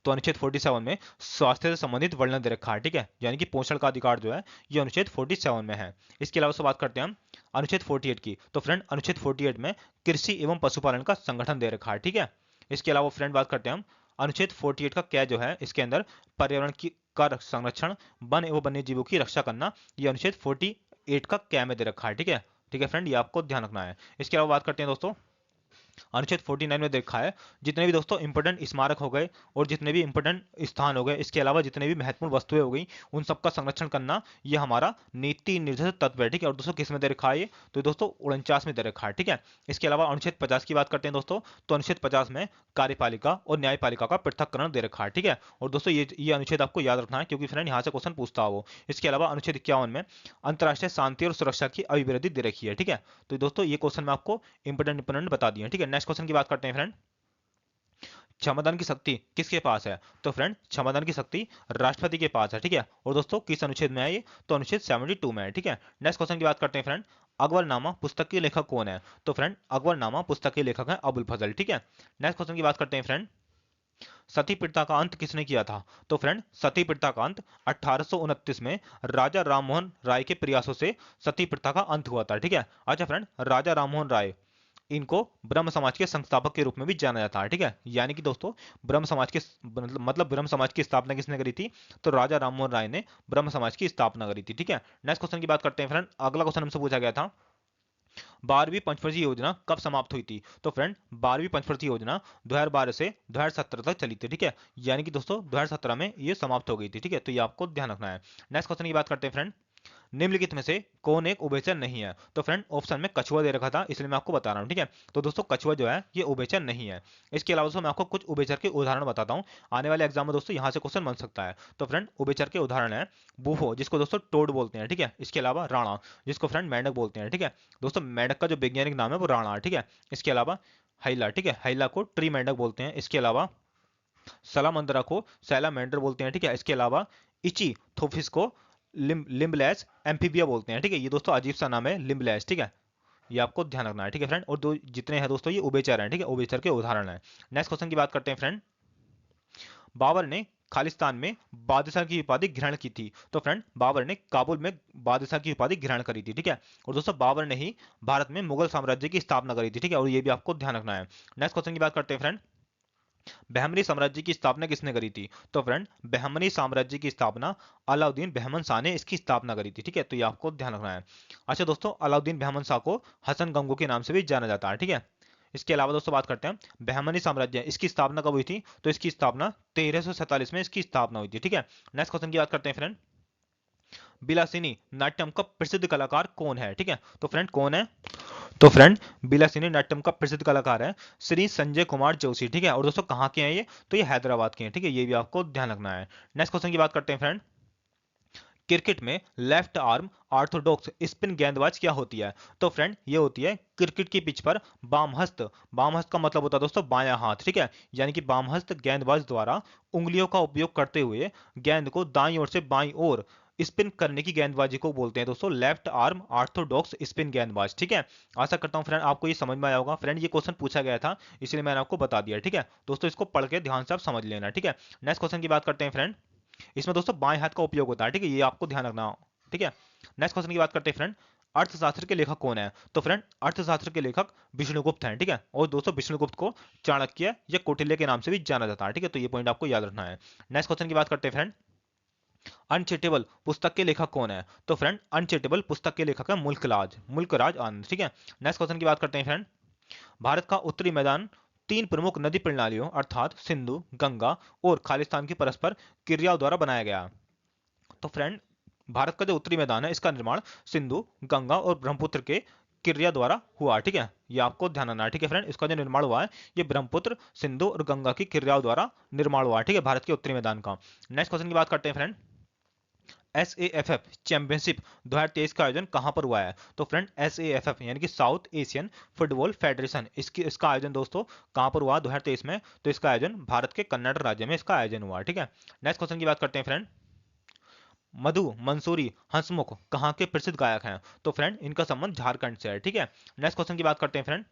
तो अनुच्छेद 47 में स्वास्थ्य से संबंधित वर्णन दे रखा है, ठीक है, यानी कि पोषण का अधिकार जो है ये अनुच्छेद 47 में है। इसके अलावा से बात करते हैं हम अनुच्छेद 48 की। तो फ्रेंड अनुच्छेद 48 में कृषि एवं पशुपालन का संगठन दे रखा है, ठीक है। इसके अलावा फ्रेंड बात करते हैं हम अनुच्छेद 48 का क्या जो है, इसके अंदर पर्यावरण की का संरक्षण, वन एवं वन्य जीवों की रक्षा करना, ये अनुच्छेद 48 का क्या में दे रखा है, ठीक है। ठीक है फ्रेंड, ये आपको ध्यान रखना है। इसके अलावा बात करते हैं दोस्तों अनुच्छेद 49 में देखा है जितने भी दोस्तों इंपोर्टेंट स्मारक हो गए और जितने भी इंपोर्टेंट स्थान हो गए, इसके अलावा जितने भी महत्वपूर्ण वस्तुएं हो गई, उन सबका संरक्षण करना ये हमारा नीति निर्देशित तत्व है, ठीक है। और दोस्तों किस में दे रखा है ये? तो दोस्तों 49 में दे रखा है, ठीक है। इसके अलावा अनुच्छेद 50 की बात करते हैं दोस्तों। तो अनुच्छेद 50 में कार्यपालिका और न्यायपालिका का पृथककरण दे रखा है, ठीक है। और दोस्तों ये अनुच्छेद आपको याद रखना है क्योंकि फ्रेंड यहाँ से क्वेश्चन पूछता हो। इसके अलावा अनुच्छेद 51 में अंतर्राष्ट्रीय शांति और सुरक्षा की अभिवृद्धि दे रखी है, ठीक है। तो दोस्तों ये क्वेश्चन मैं आपको इंपोर्टेंट बता दिए, ठीक है। नेक्स्ट क्वेश्चन की बात करते हैं फ्रेंड, क्षमादान की शक्ति किसके पास है? तो फ्रेंड क्षमादान की शक्ति राष्ट्रपति के पास है, ठीक है। और दोस्तों किस अनुच्छेद में है ये? तो अनुच्छेद 72 में है, ठीक है। नेक्स्ट क्वेश्चन की बात करते हैं फ्रेंड, अकबरनामा पुस्तक के लेखक कौन है? तो फ्रेंड अकबरनामा पुस्तक के लेखक है अबुल फजल, ठीक है। नेक्स्ट क्वेश्चन की बात करते हैं फ्रेंड, सती प्रथा का अंत किसने किया था? तो फ्रेंड सती प्रथा का अंत 1829 में राजा राममोहन राय के प्रयासों से सती प्रथा का अंत हुआ था, ठीक है। अच्छा फ्रेंड, राजा राममोहन राय इनको ब्रह्म समाज के संस्थापक के रूप में भी जाना जाता है, ठीक है। यानी कि दोस्तों ब्रह्म समाज के मतलब ब्रह्म समाज की स्थापना किसने करी थी? तो राजा राममोहन राय ने ब्रह्म समाज की स्थापना करी थी, ठीक है। नेक्स्ट क्वेश्चन की बात करते हैं फ्रेंड। अगला क्वेश्चन हमसे पूछा गया था, 12वीं पंचवर्षीय योजना कब समाप्त हुई थी? तो फ्रेंड 12वीं पंचवर्षीय योजना 2012 से 2017 तक चली थी, ठीक है। यानी कि दोस्तों 2017 में ये समाप्त हो गई थी, ठीक है। तो ये आपको ध्यान रखना है। नेक्स्ट क्वेश्चन की बात करते हैं फ्रेंड, निम्नलिखित में से कौन एक उभयचर नहीं है? तो फ्रेंड ऑप्शन में कछुआ दे रखा था इसलिए मैं आपको बता रहा हूँ, ठीक है। तो दोस्तों कछुआ जो है ये उभयचर नहीं है। इसके अलावा दोस्तों मैं आपको कुछ उभयचर के उदाहरण बताता हूँ, आने वाले एग्जाम में दोस्तों यहाँ से क्वेश्चन बन सकता है। तो फ्रेंड उभयचर के उदाहरण है बूफो जिसको दोस्तों टोड बोलते हैं, ठीक है। इसके अलावा राणा जिसको फ्रेंड मेंढक बोलते हैं, ठीक है। दोस्तों मेंढक का जो वैज्ञानिक नाम है वो राणा है, ठीक है। इसके अलावा हैला, ठीक है, हैला को ट्री मेंढक बोलते हैं। इसके अलावा सलामंदरा को सैलामेंडर बोलते हैं, ठीक है। इसके अलावा इची थोफिस को लिम्बलैस एम्फीबिया बोलते हैं, ठीक है। ये दोस्तों अजीब सा नाम है लिम्बलैस, ठीक है। ये आपको ध्यान रखना है, ठीक है फ्रेंड। और दो जितने हैं दोस्तों ये उभयचर हैं, ठीक है, उभयचर के उदाहरण हैं। नेक्स्ट क्वेश्चन की बात करते हैं फ्रेंड, बाबर ने खालिस्तान में बादशाह की उपाधि ग्रहण की थी। तो फ्रेंड बाबर ने काबुल में बादशाह की उपाधि ग्रहण करी थी, ठीक है। और दोस्तों बाबर ने ही भारत में मुगल साम्राज्य की स्थापना करी थी, ठीक है। और ये भी आपको ध्यान रखना है। नेक्स्ट क्वेश्चन की बात करते हैं फ्रेंड, बहमनी साम्राज्य की स्थापना किसने करी थी? तो फ्रेंड बहमनी साम्राज्य की स्थापना अलाउद्दीन बहमन शाह ने इसकी स्थापना करी थी, ठीक है। तो ये आपको ध्यान रखना है। अच्छा दोस्तों अलाउद्दीन बहमन शाह को हसन गंगू के नाम से भी जाना जाता है, ठीक है। इसके अलावा दोस्तों बात करते हैं बहमनी साम्राज्य इसकी स्थापना कब हुई थी? तो इसकी स्थापना 1347 में इसकी स्थापना हुई थी, ठीक है। नेक्स्ट क्वेश्चन की बात करते हैं फ्रेंड, बिलासिनी नाट्यम का प्रसिद्ध कलाकार कौन है? ठीक है, तो फ्रेंड कौन है? तो फ्रेंड बिलासिनी नाट्यम का प्रसिद्ध कलाकार है श्री संजय कुमार जोशी, ठीक है। और दोस्तों कहाँ के हैं ये, तो ये हैदराबाद के हैं, ठीक है, ये भी आपको ध्यान रखना है। नेक्स्ट क्वेश्चन की बात करते हैं फ्रेंड। क्रिकेट में लेफ्ट आर्म ऑर्थोडॉक्स स्पिन गेंदबाज क्या होती है, तो फ्रेंड ये होती है क्रिकेट की पिच पर बामहस्त। बामहस्त का मतलब होता है दोस्तों बायां हाथ, ठीक है, यानी कि बामहस्त गेंदबाज द्वारा उंगलियों का उपयोग करते हुए गेंद को दाईं ओर से बाईं ओर स्पिन करने की गेंदबाजी को बोलते हैं दोस्तों लेफ्ट आर्म ऑर्थोडॉक्स स्पिन गेंदबाज, ठीक है। आशा करता हूं फ्रेंड आपको ये समझ में आया होगा। फ्रेंड ये क्वेश्चन पूछा गया था इसलिए मैंने आपको बता दिया, ठीक है। दोस्तों इसको पढ़ के ध्यान से आप समझ लेना, ठीक है। नेक्स्ट क्वेश्चन की बात करते हैं फ्रेंड। इसमें दोस्तों बाएं हाथ का उपयोग होता है, ठीक है, ये आपको ध्यान रखना, ठीक है। नेक्स्ट क्वेश्चन की बात करते हैं फ्रेंड। अर्थशास्त्र के लेखक कौन है, तो फ्रेंड अर्थशास्त्र के लेखक विष्णुगुप्त हैं, ठीक है। और दोस्तों विष्णुगुप्त को चाणक्य या कौटिल्य के नाम से भी जाना जाता है, ठीक है, तो ये पॉइंट आपको याद रखना है। नेक्स्ट क्वेश्चन की बात करते हैं फ्रेंड। अनचेटेबल पुस्तक के लेखक कौन है, तो फ्रेंड अनचेटेबल पुस्तक के लेखक है मुल्कराज आनंद, ठीक है। नेक्स्ट क्वेश्चन की बात करते हैं फ्रेंड। भारत का उत्तरी मैदान तीन प्रमुख नदी प्रणालियों अर्थात सिंधु, गंगा और खालिस्तान की परस्पर क्रियाओं द्वारा बनाया गया। तो फ्रेंड भारत का जो उत्तरी मैदान है इसका निर्माण सिंधु, गंगा और ब्रह्मपुत्र के क्रिया द्वारा हुआ, ठीक है, ये आपको ध्यान रखना है, ठीक है फ्रेंड। इसका जो निर्माण हुआ है ये ब्रह्मपुत्र, सिंधु और गंगा की क्रियाओं द्वारा निर्माण हुआ है, ठीक है, भारत के उत्तरी मैदान का। नेक्स्ट क्वेश्चन की बात करते हैं फ्रेंड। SAFF चैंपियनशिप 2023 का आयोजन कहां पर हुआ है, तो फ्रेंड SAFF यानी कि साउथ एशियन फुटबॉल फेडरेशन, इसका आयोजन दोस्तों कहां पर हुआ 2023 में, तो इसका आयोजन भारत के कन्नड़ राज्य में इसका आयोजन हुआ, ठीक है। नेक्स्ट क्वेश्चन की बात करते हैं फ्रेंड। मधु मंसूरी हंसमुख कहाँ के प्रसिद्ध गायक हैं, तो फ्रेंड इनका संबंध झारखंड से है, ठीक है। नेक्स्ट क्वेश्चन की बात करते हैं फ्रेंड।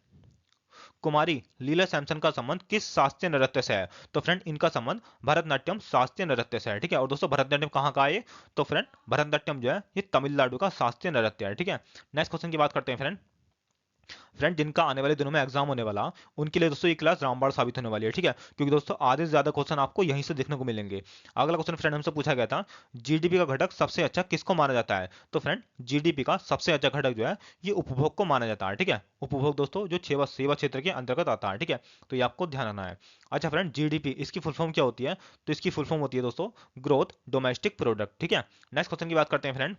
कुमारी लीला सैमसन का संबंध किस शास्त्रीय नृत्य से है, तो फ्रेंड इनका संबंध भरतनाट्यम शास्त्रीय नृत्य से है, ठीक है। और दोस्तों भरतनाट्यम कहाँ का है ये, तो फ्रेंड भरतनाट्यम जो है ये तमिलनाडु का शास्त्रीय नृत्य है, ठीक है। नेक्स्ट क्वेश्चन की बात करते हैं फ्रेंड। फ्रेंड जिनका आने वाले दिनों में एग्जाम होने वाला उनके लिए दोस्तों ये क्लास रामबाण साबित होने वाली है, ठीक है, क्योंकि दोस्तों आधे से ज्यादा क्वेश्चन आपको यहीं से देखने को मिलेंगे। अगला क्वेश्चन फ्रेंड हमसे पूछा गया था जीडीपी का घटक सबसे अच्छा किसको माना जाता है, तो फ्रेंड जीडीपी का सबसे अच्छा घटक जो है ये उपभोग को माना जाता है, ठीक है। उपभोग दोस्तों जो सेवा क्षेत्र के अंतर्गत आता है, ठीक है, तो ये आपको ध्यान रखना है। अच्छा फ्रेंड जीडीपी इसकी फुल फॉर्म क्या होती है, तो इसकी फुल फॉर्म होती है दोस्तों ग्रोथ डोमेस्टिक प्रोडक्ट, ठीक है। नेक्स्ट क्वेश्चन की बात करते हैं फ्रेंड।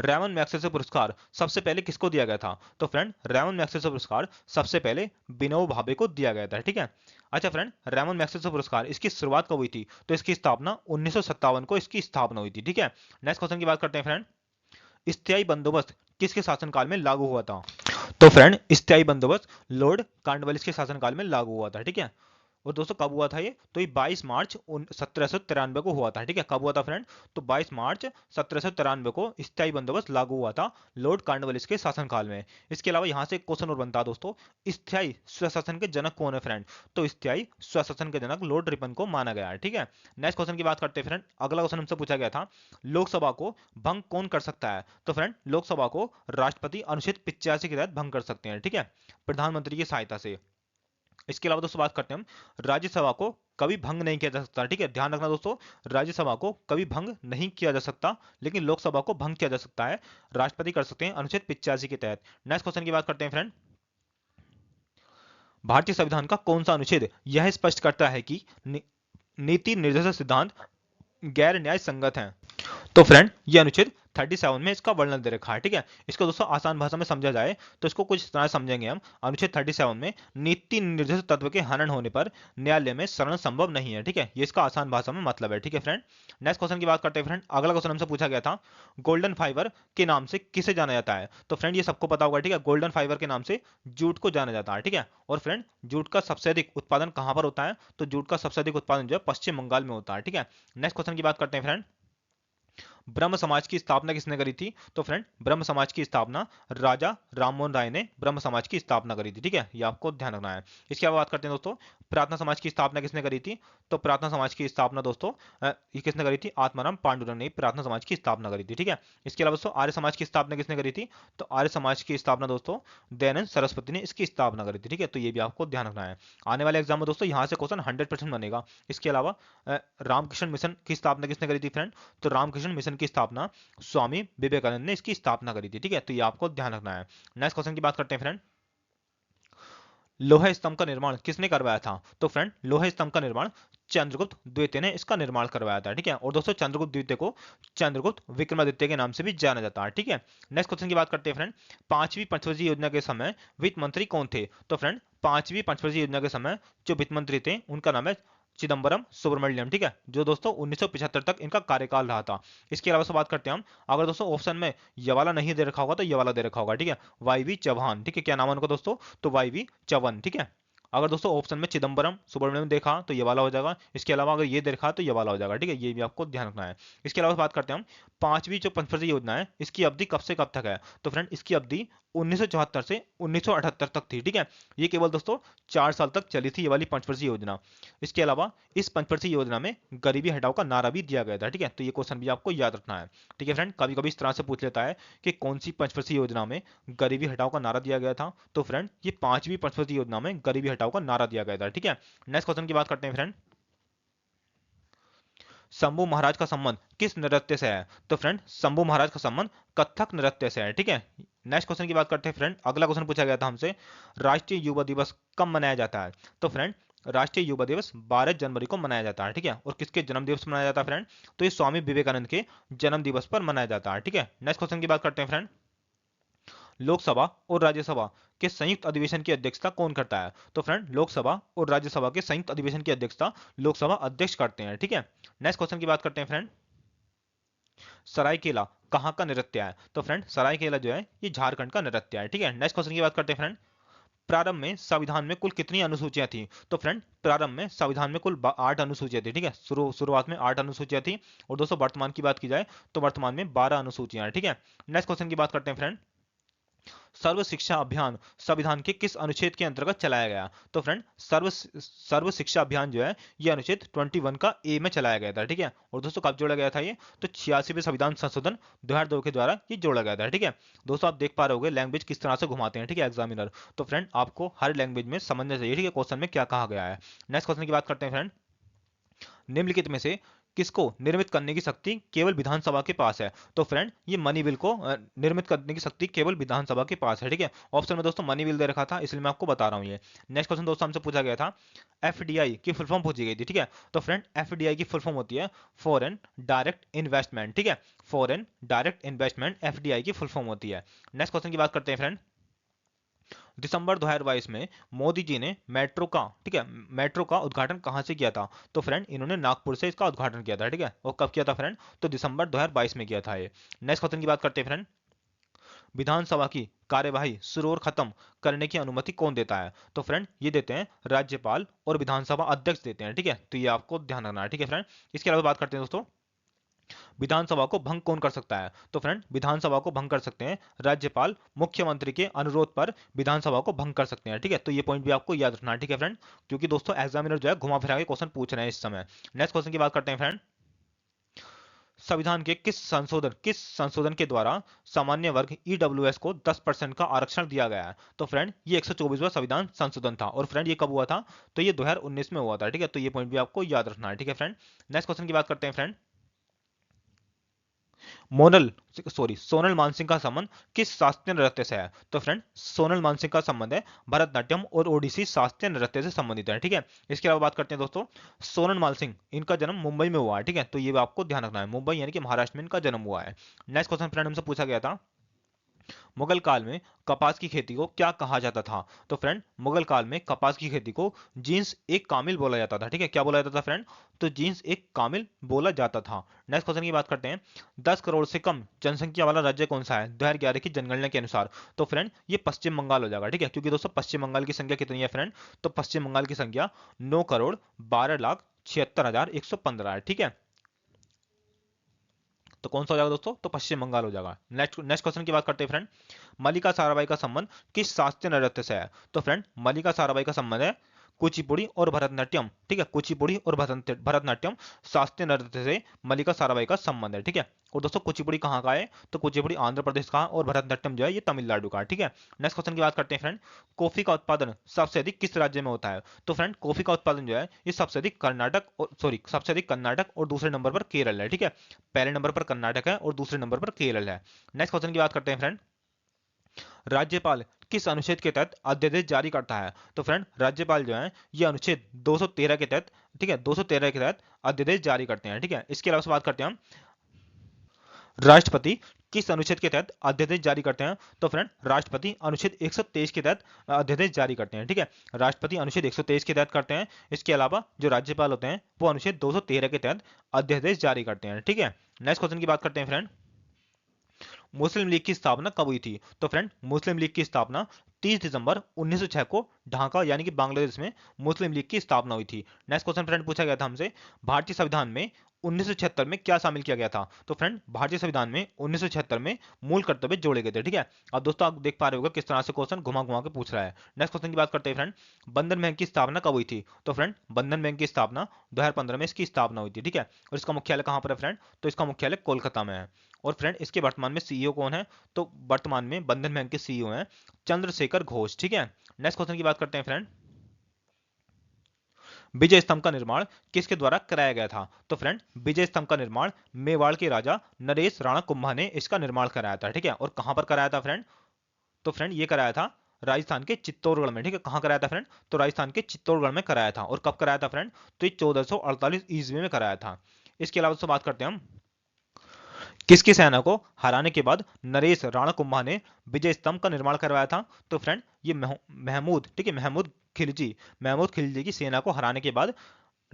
रैमन मैग्सेसे पुरस्कार सबसे पहले किसको दिया गया था, तो फ्रेंड रैमन मैग्सेसे पुरस्कार सबसे पहले विनोबा भावे को दिया गया था, ठीक है। अच्छा फ्रेंड रैमन मैग्सेसे पुरस्कार इसकी शुरुआत कब हुई थी, तो इसकी स्थापना 1957 को इसकी स्थापना हुई थी, ठीक है। नेक्स्ट क्वेश्चन की बात करते हैं फ्रेंड। स्थायी बंदोबस्त किसके शासनकाल में लागू हुआ था, तो फ्रेंड स्थायी बंदोबस्त लॉर्ड कॉर्नवालिस के शासनकाल में लागू हुआ था, ठीक है। और दोस्तों कब हुआ था ये, तो ये 22 मार्च 1793 को हुआ था, ठीक है। कब हुआ था फ्रेंड, तो 22 मार्च 1793 को स्थायी बंदोबस्त लागू हुआ था लॉर्ड कॉर्नवालिस के शासनकाल में। इसके अलावा यहाँ से एक क्वेश्चन और बनता है दोस्तों, स्थायी स्वशासन के जनक कौन है फ्रेंड, तो स्थायी स्वशासन के जनक लॉर्ड रिपन को माना गया है, ठीक है। नेक्स्ट क्वेश्चन की बात करते हैं फ्रेंड। अगला क्वेश्चन हमसे पूछा गया था लोकसभा को भंग कौन कर सकता है, तो फ्रेंड लोकसभा को राष्ट्रपति अनुच्छेद 85 के तहत भंग कर सकते हैं, ठीक है, प्रधानमंत्री की सहायता से। इसके अलावा दोस्तों बात करते हैं हम राज्यसभा को कभी भंग नहीं किया जा सकता, ठीक है, ध्यान रखना दोस्तों, राज्यसभा को कभी भंग नहीं किया जा सकता लेकिन लोकसभा को भंग किया जा सकता है, राष्ट्रपति कर सकते हैं अनुच्छेद 85 के तहत। नेक्स्ट क्वेश्चन की बात करते हैं फ्रेंड। भारतीय संविधान का कौन सा अनुच्छेद यह स्पष्ट करता है कि नीति निर्देशक सिद्धांत गैर न्याय संगत हैं, तो फ्रेंड ये अनुच्छेद 37 में इसका वर्णन दे रखा है, ठीक है। इसको दोस्तों आसान भाषा में समझा जाए तो इसको कुछ इस तरह समझेंगे हम। अनुच्छेद 37 में नीति निर्देश तत्व के हनन होने पर न्यायालय में शरण संभव नहीं है, ठीक है, ये इसका आसान भाषा में मतलब है, ठीक है फ्रेंड। नेक्स्ट क्वेश्चन की बात करते हैं फ्रेंड। अगला क्वेश्चन हमसे पूछा गया था गोल्डन फाइबर के नाम से किसे जाना जाता है, तो फ्रेंड ये सबको पता होगा, ठीक है, गोल्डन फाइबर के नाम से जूट को जाना जाता है, ठीक है। और फ्रेंड जूट का सबसे अधिक उत्पादन कहां पर होता है, तो जूट का सबसे अधिक उत्पादन जो है पश्चिम बंगाल में होता है, ठीक है। नेक्स्ट क्वेश्चन की बात करते हैं फ्रेंड। ब्रह्म समाज की स्थापना किसने करी थी, तो फ्रेंड ब्रह्म समाज की स्थापना राजा राममोहन राय ने ब्रह्म समाज की स्थापना करी थी, ठीक है, ये आपको ध्यान रखना है। इसके अलावा बात करते हैं दोस्तों प्रार्थना समाज की स्थापना किसने करी थी, तो प्रार्थना समाज की स्थापना दोस्तों ये किसने करी थी, आत्माराम पांडुरंग ने प्रार्थना समाज की स्थापना करी थी, ठीक है। इसके अलावा दोस्तों आर्य समाज की स्थापना किसने करी थी, तो आर्य समाज की स्थापना दोस्तों दयानंद सरस्वती ने इसकी स्थापना करी थी, ठीक है, तो ये भी आपको ध्यान रखना है। आने वाले एग्जाम में दोस्तों यहाँ से क्वेश्चन 100% बनेगा। इसके अलावा रामकृष्ण मिशन की स्थापना किसने करी थी फ्रेंड, तो रामकृष्ण मिशन की स्थापना स्वामी विवेकानंद ने इसकी स्थापना करी थी, ठीक है, तो ये आपको ध्यान रखना है। नेक्स्ट क्वेश्चन की बात करते हैं फ्रेंड। लोहा स्तंभ का निर्माण किसने करवाया था, तो फ्रेंड लोहा स्तंभ का निर्माण चंद्रगुप्त द्वितीय ने इसका निर्माण करवाया था, ठीक है। और दोस्तों चंद्रगुप्त द्वितीय को चंद्रगुप्त विक्रमादित्य के नाम से भी जाना जाता है, ठीक है। नेक्स्ट क्वेश्चन की बात करते हैं फ्रेंड, पांचवी पंचवर्षीय योजना के समय वित्त मंत्री कौन थे? तो फ्रेंड पांचवी पंचवर्षीय योजना के समय जो वित्त मंत्री थे उनका नाम है चिदम्बरम सुब्रमण्यम, ठीक है, जो दोस्तों 1975 तक इनका कार्यकाल रहा था। इसके अलावा से बात करते हैं हम, अगर दोस्तों ऑप्शन में ये वाला नहीं दे रखा होगा तो ये वाला दे रखा होगा, ठीक है, वाई वी चौहान, ठीक है। क्या नाम है उनका दोस्तों? तो वाई वी चौहान, ठीक है। अगर दोस्तों ऑप्शन में चिदम्बरम सुब्रमण्यम देखा तो ये वाला हो जाएगा, इसके अलावा अगर ये देखा तो ये वाला हो जाएगा, ठीक है, ये भी आपको ध्यान रखना है। इसके अलावा बात करते हैं हम, पांचवी जो पंचवर्षीय योजना है इसकी अवधि कब से कब तक है? तो फ्रेंड इसकी अवधि 1974 से 1978 तक थी, ठीक है। ये केवल दोस्तों 4 साल तक चली थी ये वाली पंचवर्षीय योजना। इसके अलावा इस पंचवर्षीय योजना में गरीबी हटाओ का नारा भी दिया गया था, ठीक है, तो ये क्वेश्चन भी आपको याद रखना है, ठीक है फ्रेंड। कभी कभी इस तरह से पूछ लेता है कि कौन सी पंचवर्षीय योजना में गरीबी हटाओ का नारा दिया गया था? तो फ्रेंड ये पांचवी पंचवर्षीय योजना में गरीबी हटाओ का नारा दिया गया था, ठीक है। नेक्स्ट क्वेश्चन की बात करते हैं फ्रेंड, शंभू महाराज का संबंध किस नृत्य से है? तो फ्रेंड शंभू महाराज का संबंध कथक नृत्य से है, ठीक है। नेक्स्ट क्वेश्चन की बात करते हैं फ्रेंड, अगला क्वेश्चन पूछा गया था हमसे, राष्ट्रीय युवा दिवस कब मनाया जाता है? तो फ्रेंड राष्ट्रीय युवा दिवस 12 जनवरी को मनाया जाता है, ठीक है। और किसके जन्म दिवस पर मनाया जाता है फ्रेंड? तो ये स्वामी विवेकानंद के जन्म दिवस पर मनाया जाता है, ठीक है। नेक्स्ट क्वेश्चन की बात करते हैं फ्रेंड, लोकसभा और राज्यसभा के संयुक्त अधिवेशन की अध्यक्षता कौन करता है? तो फ्रेंड लोकसभा और राज्यसभा के संयुक्त अधिवेशन की अध्यक्षता लोकसभा अध्यक्ष करते हैं, ठीक है। नेक्स्ट क्वेश्चन की बात करते हैं फ्रेंड, सरायकेला कहाँ का नृत्य है? तो फ्रेंड सरायकेला जो है ये झारखंड का नृत्य है, ठीक है। नेक्स्ट क्वेश्चन की बात करते हैं फ्रेंड, प्रारंभ में संविधान में कुल कितनी अनुसूचियां थी? तो फ्रेंड प्रारंभ में संविधान में कुल 8 अनुसूचियां थी, ठीक है। शुरुआत में 8 अनुसूचियां थी, और दोस्तों वर्तमान की बात की जाए तो वर्तमान में 12 अनुसूचियां हैं, ठीक है। नेक्स्ट क्वेश्चन की बात करते हैं फ्रेंड, सर्व शिक्षा अभियान संविधान के किस अनुच्छेद के अंतर्गत चलाया गया? तो फ्रेंड सर्व शिक्षा अभियान जो है ये अनुच्छेद 21 का ए में चलाया गया था, ठीक है। और दोस्तों कब जोड़ा गया था ये? तो 86वें संविधान संशोधन 2002 के द्वारा ये जोड़ा गया था, ठीक है। दोस्तों आप देख पा रहे होंगे लैंग्वेज किस तरह से घुमाते हैं, ठीक है, एग्जामिनर। तो फ्रेंड आपको हर लैंग्वेज में समझना चाहिए, ठीक है, क्वेश्चन में क्या कहा गया है। नेक्स्ट क्वेश्चन की बात करते हैं फ्रेंड, निम्नलिखित में से किसको निर्मित करने की शक्ति केवल विधानसभा के पास है? तो फ्रेंड ये मनी बिल को निर्मित करने की शक्ति केवल विधानसभा के पास है, ठीक है। ऑप्शन में दोस्तों मनी बिल दे रखा था इसलिए मैं आपको बता रहा हूँ ये। नेक्स्ट क्वेश्चन दोस्तों हमसे पूछा गया था, एफडीआई की फुल फॉर्म पूछी गई थी, ठीक है। तो फ्रेंड एफडीआई की फुल फॉर्म होती है फॉरेन डायरेक्ट इन्वेस्टमेंट, ठीक है, फॉरेन डायरेक्ट इन्वेस्टमेंट एफडीआई की फुल फॉर्म होती है। नेक्स्ट क्वेश्चन की बात करते हैं फ्रेंड, दिसंबर 2022 में मोदी जी ने मेट्रो का, ठीक है, मेट्रो का उद्घाटन कहां से किया था? तो फ्रेंड इन्होंने नागपुर से इसका उद्घाटन किया था, ठीक है। और कब किया था फ्रेंड? तो दिसंबर 2022 में किया था ये। नेक्स्ट क्वेश्चन की बात करते हैं फ्रेंड, विधानसभा की कार्यवाही शुरू और खत्म करने की अनुमति कौन देता है? तो फ्रेंड ये देते हैं राज्यपाल और विधानसभा अध्यक्ष देते हैं, ठीक है, तो ये आपको ध्यान रखना है, ठीक है फ्रेंड। इसके अलावा बात करते हैं दोस्तों, विधानसभा को भंग कौन कर सकता है? तो फ्रेंड विधानसभा को भंग कर सकते हैं राज्यपाल, मुख्यमंत्री के अनुरोध पर विधानसभा को भंग कर सकते हैं, ठीक है। तो ये पॉइंट भी आपको याद रखना है, ठीक है फ्रेंड, क्योंकि दोस्तों एग्जामिनर जो है घुमा फिरा के क्वेश्चन पूछ रहे हैं इस समय। नेक्स्ट क्वेश्चन की बात करते हैं फ्रेंड, संविधान के किस संशोधन के द्वारा सामान्य वर्ग ईडब्ल्यूएस को 10% का आरक्षण दिया गया है? तो फ्रेंड ये 124वां संविधान संशोधन था, और फ्रेंड ये कब हुआ था? तो ये 2019 में हुआ था, ठीक है, तो ये पॉइंट भी आपको याद रखना है, ठीक है फ्रेंड। नेक्स्ट क्वेश्चन की बात करते हैं फ्रेंड, मोनल सोनल मानसिंह का संबंध किस शास्त्रीय नृत्य से है? तो फ्रेंड सोनल मानसिंह का संबंध है भरतनाट्यम और ओडिसी शास्त्रीय नृत्य से संबंधित है, ठीक है। इसके अलावा बात करते हैं दोस्तों, सोनल मानसिंह इनका जन्म मुंबई में हुआ है, ठीक है, तो ये भी आपको ध्यान रखना है, मुंबई यानी कि महाराष्ट्र में इनका जन्म हुआ है। नेक्स्ट क्वेश्चन फ्रेंड हमसे पूछा गया था, मुगल काल में कपास की खेती को क्या कहा जाता था? तो फ्रेंड मुगल काल में कपास की खेती को जींस एक कामिल बोला जाता था, ठीक है, क्या बोला जाता था फ्रेंड? तो जींस एक कामिल बोला जाता था। नेक्स्ट क्वेश्चन की बात करते हैं, 10 करोड़ से कम जनसंख्या वाला राज्य कौन सा है 2011 की जनगणना के अनुसार? तो फ्रेंड ये पश्चिम बंगाल हो जाएगा, ठीक है, क्योंकि दोस्तों पश्चिम बंगाल की संख्या कितनी है फ्रेंड? तो पश्चिम बंगाल की संख्या 9,12,76,115 है, ठीक है। तो कौन सा हो जाएगा दोस्तों? तो पश्चिम बंगाल हो जाएगा। नेक्स्ट नेक्स्ट क्वेश्चन की बात करते हैं फ्रेंड, मल्लिका साराभाई का संबंध किस शास्त्रीय नृत्य से है? तो फ्रेंड मल्लिका साराभाई का संबंध है कुचिपुड़ी और भरतनाट्यम, ठीक है, कुचिपुड़ी और भरतनाट्यम शास्त्रीय नृत्य से मल्लिका साराभाई का संबंध है, ठीक है। और दोस्तों कुचिपुड़ी कहाँ का है? तो कुचिपुड़ी आंध्र प्रदेश का, और भरतनाट्यम जो है ये तमिलनाडु का, ठीक है। नेक्स्ट क्वेश्चन की बात करते हैं फ्रेंड, कॉफी का उत्पादन सबसे अधिक किस राज्य में होता है? तो फ्रेंड कॉफी का उत्पादन जो है ये सबसे अधिक कर्नाटक और दूसरे नंबर पर केरल है, ठीक है। पहले नंबर पर कर्नाटक है और दूसरे नंबर पर केरल है। नेक्स्ट क्वेश्चन की बात करते हैं फ्रेंड, राज्यपाल किस अनुच्छेद के तहत अध्यादेश जारी करता है? तो फ्रेंड राज्यपाल जो है ये अनुच्छेद 213 के तहत, ठीक है, 213 के तहत अध्यादेश जारी करते हैं, ठीक है। इसके अलावा से बात करते हैं हम राष्ट्रपति किस अनुच्छेद के तहत अध्यादेश जारी करते हैं? तो फ्रेंड राष्ट्रपति अनुच्छेद 123 के तहत अध्यादेश जारी करते हैं, ठीक है। राष्ट्रपति अनुच्छेद 123 के तहत करते हैं। इसके अलावा जो राज्यपाल होते हैं वो अनुच्छेद 213 के तहत अध्यादेश जारी करते हैं, ठीक है। नेक्स्ट क्वेश्चन की बात करते हैं फ्रेंड, मुस्लिम लीग की स्थापना कब हुई थी? तो फ्रेंड मुस्लिम लीग की स्थापना 30 दिसंबर 1906 को ढाका यानी कि बांग्लादेश में मुस्लिम लीग की स्थापना हुई थी। नेक्स्ट क्वेश्चन फ्रेंड पूछा गया था हमसे, भारतीय संविधान में 1976 में क्या शामिल किया गया था? तो फ्रेंड भारतीय संविधान में 1976 में मूल कर्तव्य जोड़े गए थे, ठीक है। अब दोस्तों आप देख पा रहे होगा किस तरह से क्वेश्चन घुमा घुमा के पूछ रहा है। नेक्स्ट क्वेश्चन की बात करते हैं फ्रेंड, बंधन बैंक की स्थापना कब हुई थी? तो फ्रेंड बंधन बैंक की स्थापना 2015 में इसकी स्थापना हुई थी, ठीक है। और इसका मुख्यालय कहां पर है फ्रेंड? तो इसका मुख्यालय कोलकाता में है। और फ्रेंड इसके वर्तमान में सीईओ कौन है? तो वर्तमान में बंधन बैंक के सीईओ हैं चंद्रशेखर घोष, ठीक है। नेक्स्ट क्वेश्चन की बात करते हैं फ्रेंड, विजय स्तंभ का निर्माण किसके द्वारा कराया गया था? तो फ्रेंड विजय स्तंभ का निर्माण मेवाड़ के राजा नरेश राणा कुंभा ने इसका निर्माण कराया था, ठीक है। और कहां पर कराया था फ्रेंड? तो फ्रेंड ये कराया था राजस्थान के चित्तौड़गढ़ में, ठीक है। कहां कराया था फ्रेंड? तो राजस्थान के चित्तौड़गढ़ में कराया था। और कब कराया था फ्रेंड? तो ये 1448 ईस्वी में कराया था। इसके अलावा दोस्तों बात करते हैं हम किसकी सेना को हराने के बाद नरेश राणा कुंभा ने विजय स्तंभ का निर्माण करवाया था? तो फ्रेंड ये महमूद, ठीक है, महमूद खिलजी की सेना को हराने के बाद,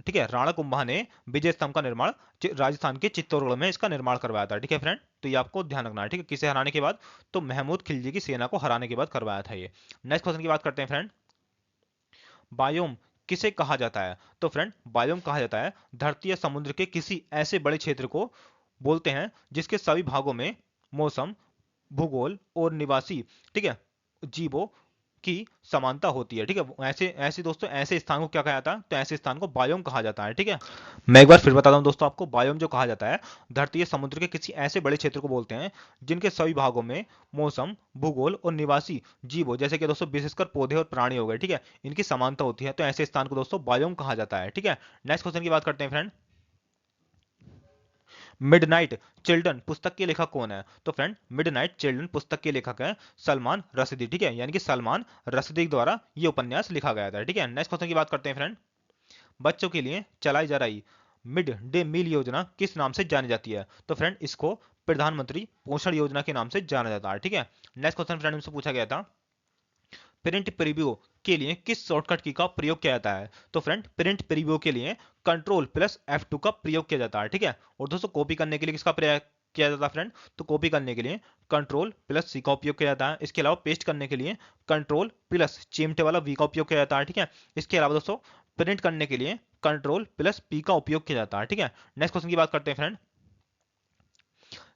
ठीक है, राणा कुंभा ने विजय स्तंभ का निर्माण राजस्थान के चित्तौड़गढ़ में इसका निर्माण करवाया था, ठीक है फ्रेंड। तो ये आपको ध्यान रखना है, ठीक है, किसे हराने के बाद? तो महमूद खिलजी की सेना को हराने के बाद करवाया था ये। नेक्स्ट क्वेश्चन की बात करते हैं फ्रेंड, बायोम किसे कहा जाता है? तो फ्रेंड बायोम कहा जाता है धरती या समुद्र के किसी ऐसे बड़े क्षेत्र को बोलते हैं जिसके सभी भागों में मौसम, भूगोल और निवासी, ठीक है, जीवों की समानता होती है, ठीक है। ऐसे ऐसे दोस्तों ऐसे स्थान को क्या कहा जाता है? तो ऐसे स्थान को बायोम कहा जाता है, ठीक है। मैं एक बार फिर बताता हूं दोस्तों आपको, बायोम जो कहा जाता है धरती या समुद्र के किसी ऐसे बड़े क्षेत्र को बोलते हैं जिनके सभी भागों में मौसम, भूगोल और निवासी जीवों, जैसे कि दोस्तों विशेषकर पौधे और प्राणी हो गए, ठीक है, इनकी समानता होती है। तो ऐसे स्थान को दोस्तों बायोम कहा जाता है, ठीक है। नेक्स्ट क्वेश्चन की बात करते हैं फ्रेंड, मिडनाइट चिल्ड्रन पुस्तक के लेखक कौन है? तो फ्रेंड मिडनाइट चिल्ड्रन पुस्तक के लेखक है सलमान रशदी, ठीक है, यानी कि सलमान रशदी द्वारा ये उपन्यास लिखा गया था, ठीक है। नेक्स्ट क्वेश्चन की बात करते हैं फ्रेंड, बच्चों के लिए चलाई जा रही मिड डे मील योजना किस नाम से जानी जाती है? तो फ्रेंड इसको प्रधानमंत्री पोषण योजना के नाम से जाना जाता है, ठीक है। नेक्स्ट क्वेश्चन फ्रेंड हमसे पूछा गया था, प्रिंट प्रीव्यू के लिए किस शॉर्टकट की का प्रयोग किया जाता है? तो फ्रेंड प्रिंट प्रीव्यू के लिए कंट्रोल प्लस F2 का प्रयोग किया जाता है, ठीक है। और दोस्तों कॉपी करने के लिए किसका प्रयोग किया जाता है फ्रेंड? तो कॉपी करने के लिए कंट्रोल प्लस C का उपयोग किया जाता है। इसके अलावा पेस्ट करने के लिए कंट्रोल प्लस चिमटे वाला V का उपयोग किया जाता है, ठीक है। इसके अलावा दोस्तों प्रिंट करने के लिए कंट्रोल प्लस P का उपयोग किया जाता है, ठीक है। नेक्स्ट क्वेश्चन की बात करते हैं फ्रेंड,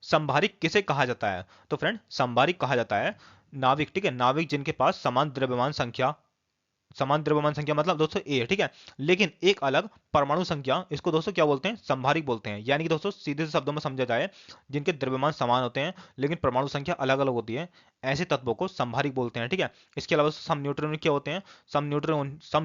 संभारिक किसे कहा जाता है? तो फ्रेंड संभारिक कहा जाता है नाविक, ठीक है, नाविक जिनके पास समान द्रव्यमान संख्या मतलब दोस्तों ए है, ठीक है, लेकिन एक अलग परमाणु संख्या, इसको दोस्तों क्या बोलते हैं? संभारिक बोलते हैं। यानी कि दोस्तों सीधे से शब्दों में समझा जाए, जिनके द्रव्यमान समान होते हैं लेकिन परमाणु संख्या अलग अलग होती है, ऐसे तत्वों को संभारिक बोलते हैं, ठीक है। इसके अलावा सम न्यूट्रॉनिक क्या होते हैं? सम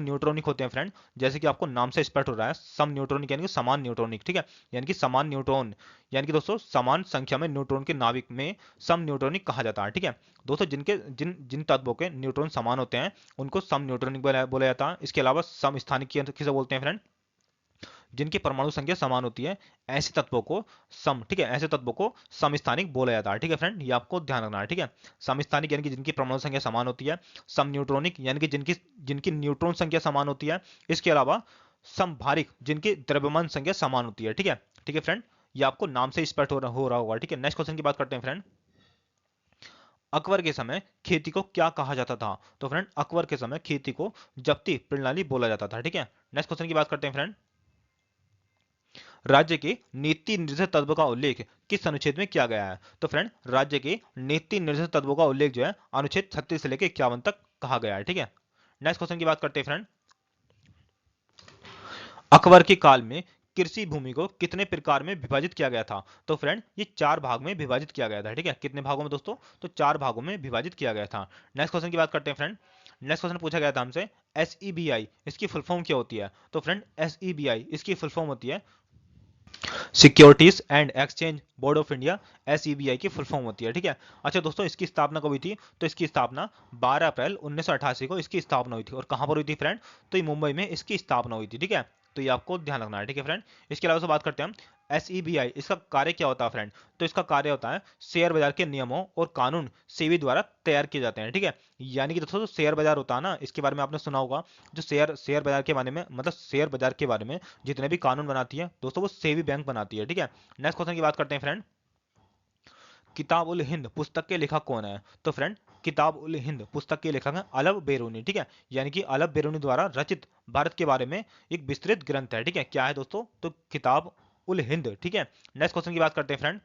न्यूट्रॉनिक होते हैं फ्रेंड, जैसे कि आपको नाम से स्पष्ट हो रहा है, सम न्यूट्रॉनिक यानी कि समान न्यूट्रॉनिक, ठीक है, यानी कि समान न्यूट्रॉन, यानी कि दोस्तों समान संख्या में न्यूट्रॉन के नाविक में सम न्यूट्रॉनिक कहा जाता है, ठीक है। दोस्तों जिनके जिन जिन तत्वों के न्यूट्रॉन समान होते हैं उनको सम न्यूट्रॉनिक बोला जाता है। इसके अलावा सम स्थानिक किसे बोलते हैं फ्रेंड? जिनकी परमाणु संख्या समान होती है, ऐसे तत्वों को सम, ठीक है, ऐसे तत्वों को समस्थानिक बोला जाता है, ठीक है फ्रेंड, ये आपको ध्यान रखना है, ठीक है। समस्थानिक यानी कि जिनकी परमाणु संख्या समान होती है, सम न्यूट्रॉनिक यानी कि जिनकी जिनकी न्यूट्रॉन संख्या समान होती है, इसके अलावा समभारिक जिनकी द्रव्यमान संख्या समान होती है, ठीक है, ठीक है फ्रेंड, ये आपको नाम से स्पष्ट हो रहा होगा, ठीक है। नेक्स्ट क्वेश्चन की बात करते हैं फ्रेंड, अकबर के समय खेती को क्या कहा जाता था? तो फ्रेंड अकबर के समय खेती को जब्ती प्रणाली बोला जाता था, ठीक है। नेक्स्ट क्वेश्चन की बात करते हैं फ्रेंड, राज्य के नीति निर्देशक तत्व का उल्लेख किस अनुच्छेद में किया गया है? तो फ्रेंड राज्य के नीति निर्देशक तत्वों का उल्लेख जो है अनुच्छेद 36 से लेकर 51 तक कहा गया है, ठीक है। नेक्स्ट क्वेश्चन की बात करते हैं फ्रेंड, अकबर के काल में कृषि भूमि को कितने प्रकार में विभाजित किया गया था? तो फ्रेंड ये 4 भाग में विभाजित किया गया था, ठीक है। कितने भागों में दोस्तों? तो 4 भागों में विभाजित किया गया था। नेक्स्ट क्वेश्चन की बात करते हैं फ्रेंड, नेक्स्ट क्वेश्चन पूछा गया था हमसे SEBI इसकी फुल फॉर्म क्या होती है? तो फ्रेंड SEBI इसकी फुल फॉर्म होती है securities and exchange board of India, SEBI की फुल फॉर्म होती है, ठीक है। अच्छा दोस्तों, इसकी स्थापना कब हुई थी? तो इसकी स्थापना 12 अप्रैल 1988 को इसकी स्थापना हुई थी। और कहां पर हुई थी फ्रेंड? तो ये मुंबई में इसकी स्थापना हुई थी, ठीक है। तो ये आपको ध्यान रखना है, ठीक है फ्रेंड। इसके अलावा से बात करते हैं हम SEBI, इसका कार्य क्या होता है फ्रेंड? तो इसका कार्य होता है शेयर बाजार के नियमों और कानून सेबी द्वारा तैयार किए जाते हैं, ठीक है। यानी कि दोस्तों जो शेयर बाजार होता है ना, इसके बारे में आपने सुना होगा, जो शेयर बाजार के बारे में, मतलब शेयर बाजार के बारे में जितने भी कानून बनाती है दोस्तों, वो सेबी बैंक बनाती है, ठीक है। नेक्स्ट क्वेश्चन की बात करते हैं फ्रेंड, किताब उल हिंद पुस्तक के लेखक कौन है? तो फ्रेंड, किताब उल हिंद पुस्तक के लेखक हैं अलब बेरूनी, ठीक है। यानी कि अलब बेरूनी द्वारा रचित भारत के बारे में एक विस्तृत ग्रंथ है, ठीक है। क्या है दोस्तों? तो किताब उल हिंद, ठीक है। नेक्स्ट क्वेश्चन की बात करते हैं फ्रेंड,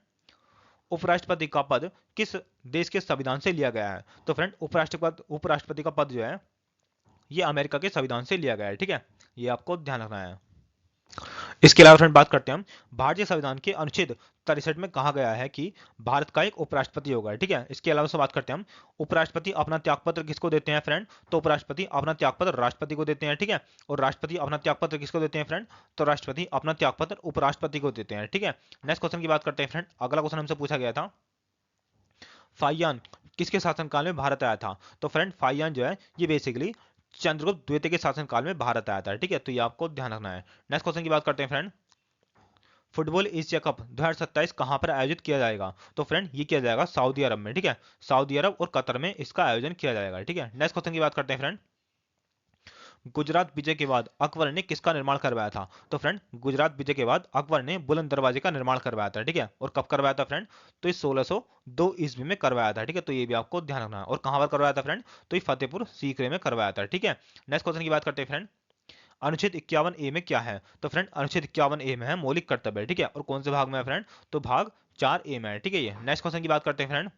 उपराष्ट्रपति का पद किस देश के संविधान से लिया गया है? तो फ्रेंड, उपराष्ट्रपति का पद जो है ये अमेरिका के संविधान से लिया गया है, ठीक है। ये आपको ध्यान रखना है। इसके अलावा फ्रेंड बात करते हैं हम, भारतीय संविधान के अनुच्छेद 63 में कहा गया है कि भारत का एक उपराष्ट्रपति होगा, ठीक है। इसके अलावा से बात करते हैं हम, उपराष्ट्रपति अपना त्यागपत्र किसको देते हैं फ्रेंड? तो उपराष्ट्रपति अपना त्यागपत्र राष्ट्रपति को देते हैं, ठीक है। और राष्ट्रपति अपना त्यागपत्र किसको देते हैं फ्रेंड? तो राष्ट्रपति अपना त्यागपत्र उपराष्ट्रपति को देते हैं, ठीक है। नेक्स्ट क्वेश्चन की बात करते हैं फ्रेंड, अगला क्वेश्चन हमसे पूछा गया था, फाइयान किसके शासनकाल में भारत आया था? तो फ्रेंड, फाइयान जो है ये बेसिकली चंद्रगुप्त द्वितीय के शासनकाल में भारत आया था, ठीक है। तो ये आपको ध्यान रखना है। नेक्स्ट क्वेश्चन की बात करते हैं फ्रेंड, फुटबॉल एशिया कप 2027 कहां पर आयोजित किया जाएगा? तो फ्रेंड, ये किया जाएगा सऊदी अरब में, ठीक है। सऊदी अरब और कतर में इसका आयोजन किया जाएगा, ठीक है। नेक्स्ट क्वेश्चन की बात करते हैं फ्रेंड, गुजरात विजय के बाद अकबर ने किसका निर्माण करवाया था? तो फ्रेंड, गुजरात विजय के बाद अकबर ने बुलंद दरवाजे का निर्माण करवाया था, ठीक है। और कब करवाया था फ्रेंड? तो ये 1602 ईस्वी में करवाया था, ठीक है। तो ये भी आपको ध्यान रखना है। और कहां पर करवाया था फ्रेंड? तो ये फतेहपुर सीकरी में करवाया था, ठीक है। नेक्स्ट क्वेश्चन की बात करते हैं फ्रेंड, अनुच्छेद 51A में क्या है? तो फ्रेंड, अनुच्छेद 51A में है मौलिक कर्तव्य, ठीक है। और कौन से भाग में है फ्रेंड? तो भाग 4A में है, ठीक है। ये नेक्स्ट क्वेश्चन की बात करते हैं फ्रेंड,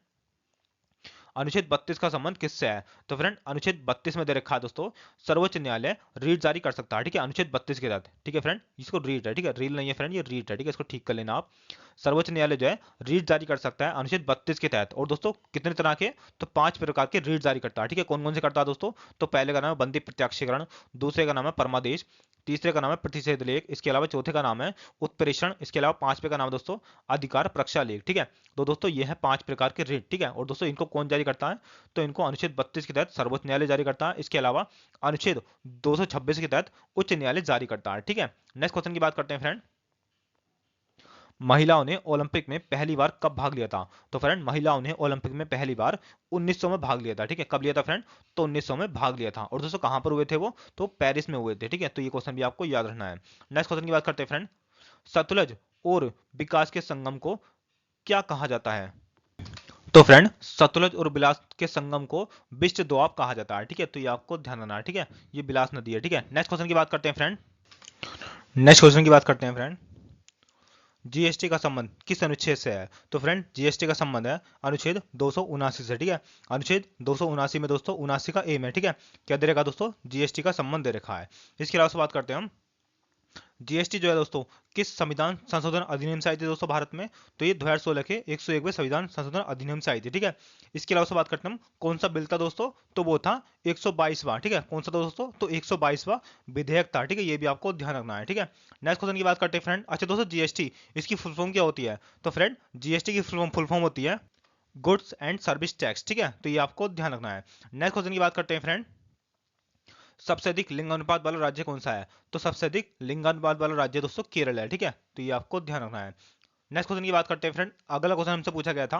अनुच्छेद 32 का संबंध किससे है? तो फ्रेंड, अनुच्छेद 32 में दे रखा है दोस्तों, सर्वोच्च न्यायालय रीट जारी कर सकता है, ठीक है, अनुच्छेद 32 के तहत, ठीक है फ्रेंड। इसको रीट है, ठीक है, रील नहीं है फ्रेंड, ये रीट है, ठीक है। इसको ठीक कर लेना आप। सर्वोच्च न्यायालय जो है रीट जारी कर सकता है अनुच्छेद 32 के तहत। और दोस्तों कितने तरह के? तो 5 प्रकार के रीट जारी करता है, ठीक है। कौन कौन से करता है दोस्तों? तो पहले का नाम है बंदी प्रत्याक्षीकरण, दूसरे का नाम है परमादेश, तीसरे का नाम है प्रतिषेध लेख, इसके अलावा चौथे का नाम है उत्प्रेषण, इसके अलावा पांचवे का नाम है दोस्तों अधिकार प्रक्षा लेख, ठीक है। तो दोस्तों ये है 5 प्रकार के रीट, ठीक है। और दोस्तों इनको कौन जारी करता है? तो इनको अनुच्छेद 32 के तहत सर्वोच्च न्यायालय जारी करता है। इसके अलावा अनुच्छेद 226 के तहत उच्च न्यायालय जारी करता है, ठीक है। नेक्स्ट क्वेश्चन की बात करते हैं फ्रेंड, महिलाओं ने ओलंपिक में पहली बार कब भाग लिया था? तो फ्रेंड, महिलाओं ने ओलंपिक में पहली बार 1900 में भाग लिया था, ठीक है। कब लिया था फ्रेंड? तो 1900 में भाग लिया था। और दोस्तों कहां पर हुए थे वो? तो पेरिस में हुए थे, ठीक है। तो ये क्वेश्चन भी आपको याद रखना है। नेक्स्ट क्वेश्चन की बात करते हैं फ्रेंड, सतलज और विकास के संगम को क्या कहा जाता है? तो फ्रेंड, सतलज और बिलास के संगम को विश्व दोआब कहा जाता है, ठीक है। तो ये आपको ध्यान रखना है, ठीक है। ये बिलास नदी है, ठीक है। नेक्स्ट क्वेश्चन की बात करते हैं फ्रेंड, नेक्स्ट क्वेश्चन की बात करते हैं फ्रेंड, जीएसटी का संबंध किस अनुच्छेद से है? तो फ्रेंड, जीएसटी का संबंध है अनुच्छेद 279 से, ठीक है। अनुच्छेद 279 में दोस्तों 79 का एम है, ठीक है। क्या दे रखा दोस्तों? जीएसटी का संबंध दे रखा है। इसके अलावा से बात करते हैं हम, जीएसटी जो है दोस्तों किस संविधान संशोधन अधिनियम से आई थी दोस्तों भारत में? तो ये 2016 के 101वें संविधान संशोधन अधिनियम से आई थी, ठीक है। इसके अलावा से बात करते हैं हम, कौन सा बिल था दोस्तों? तो वो था 122वां, ठीक है। कौन सा था दोस्तों? तो 122वां विधेयक था, ठीक है। ये भी आपको ध्यान रखना है, ठीक है। नेक्स्ट क्वेश्चन की बात करते हैं फ्रेंड, अच्छा दोस्तों जीएसटी इसकी फुल फॉर्म क्या होती है? तो फ्रेंड, जीएसटी की फुल फॉर्म होती है गुड्स एंड सर्विस टैक्स, ठीक है। तो ये आपको ध्यान रखना है। नेक्स्ट क्वेश्चन की बात करते हैं फ्रेंड, सबसे अधिक लिंगानुपात वाला राज्य कौन सा है? तो सबसे अधिक लिंगानुपात वाला राज्य दोस्तों केरल है, ठीक है। तो ये आपको ध्यान रखना है। नेक्स्ट क्वेश्चन की बात करते हैं फ्रेंड, अगला क्वेश्चन हमसे पूछा गया था,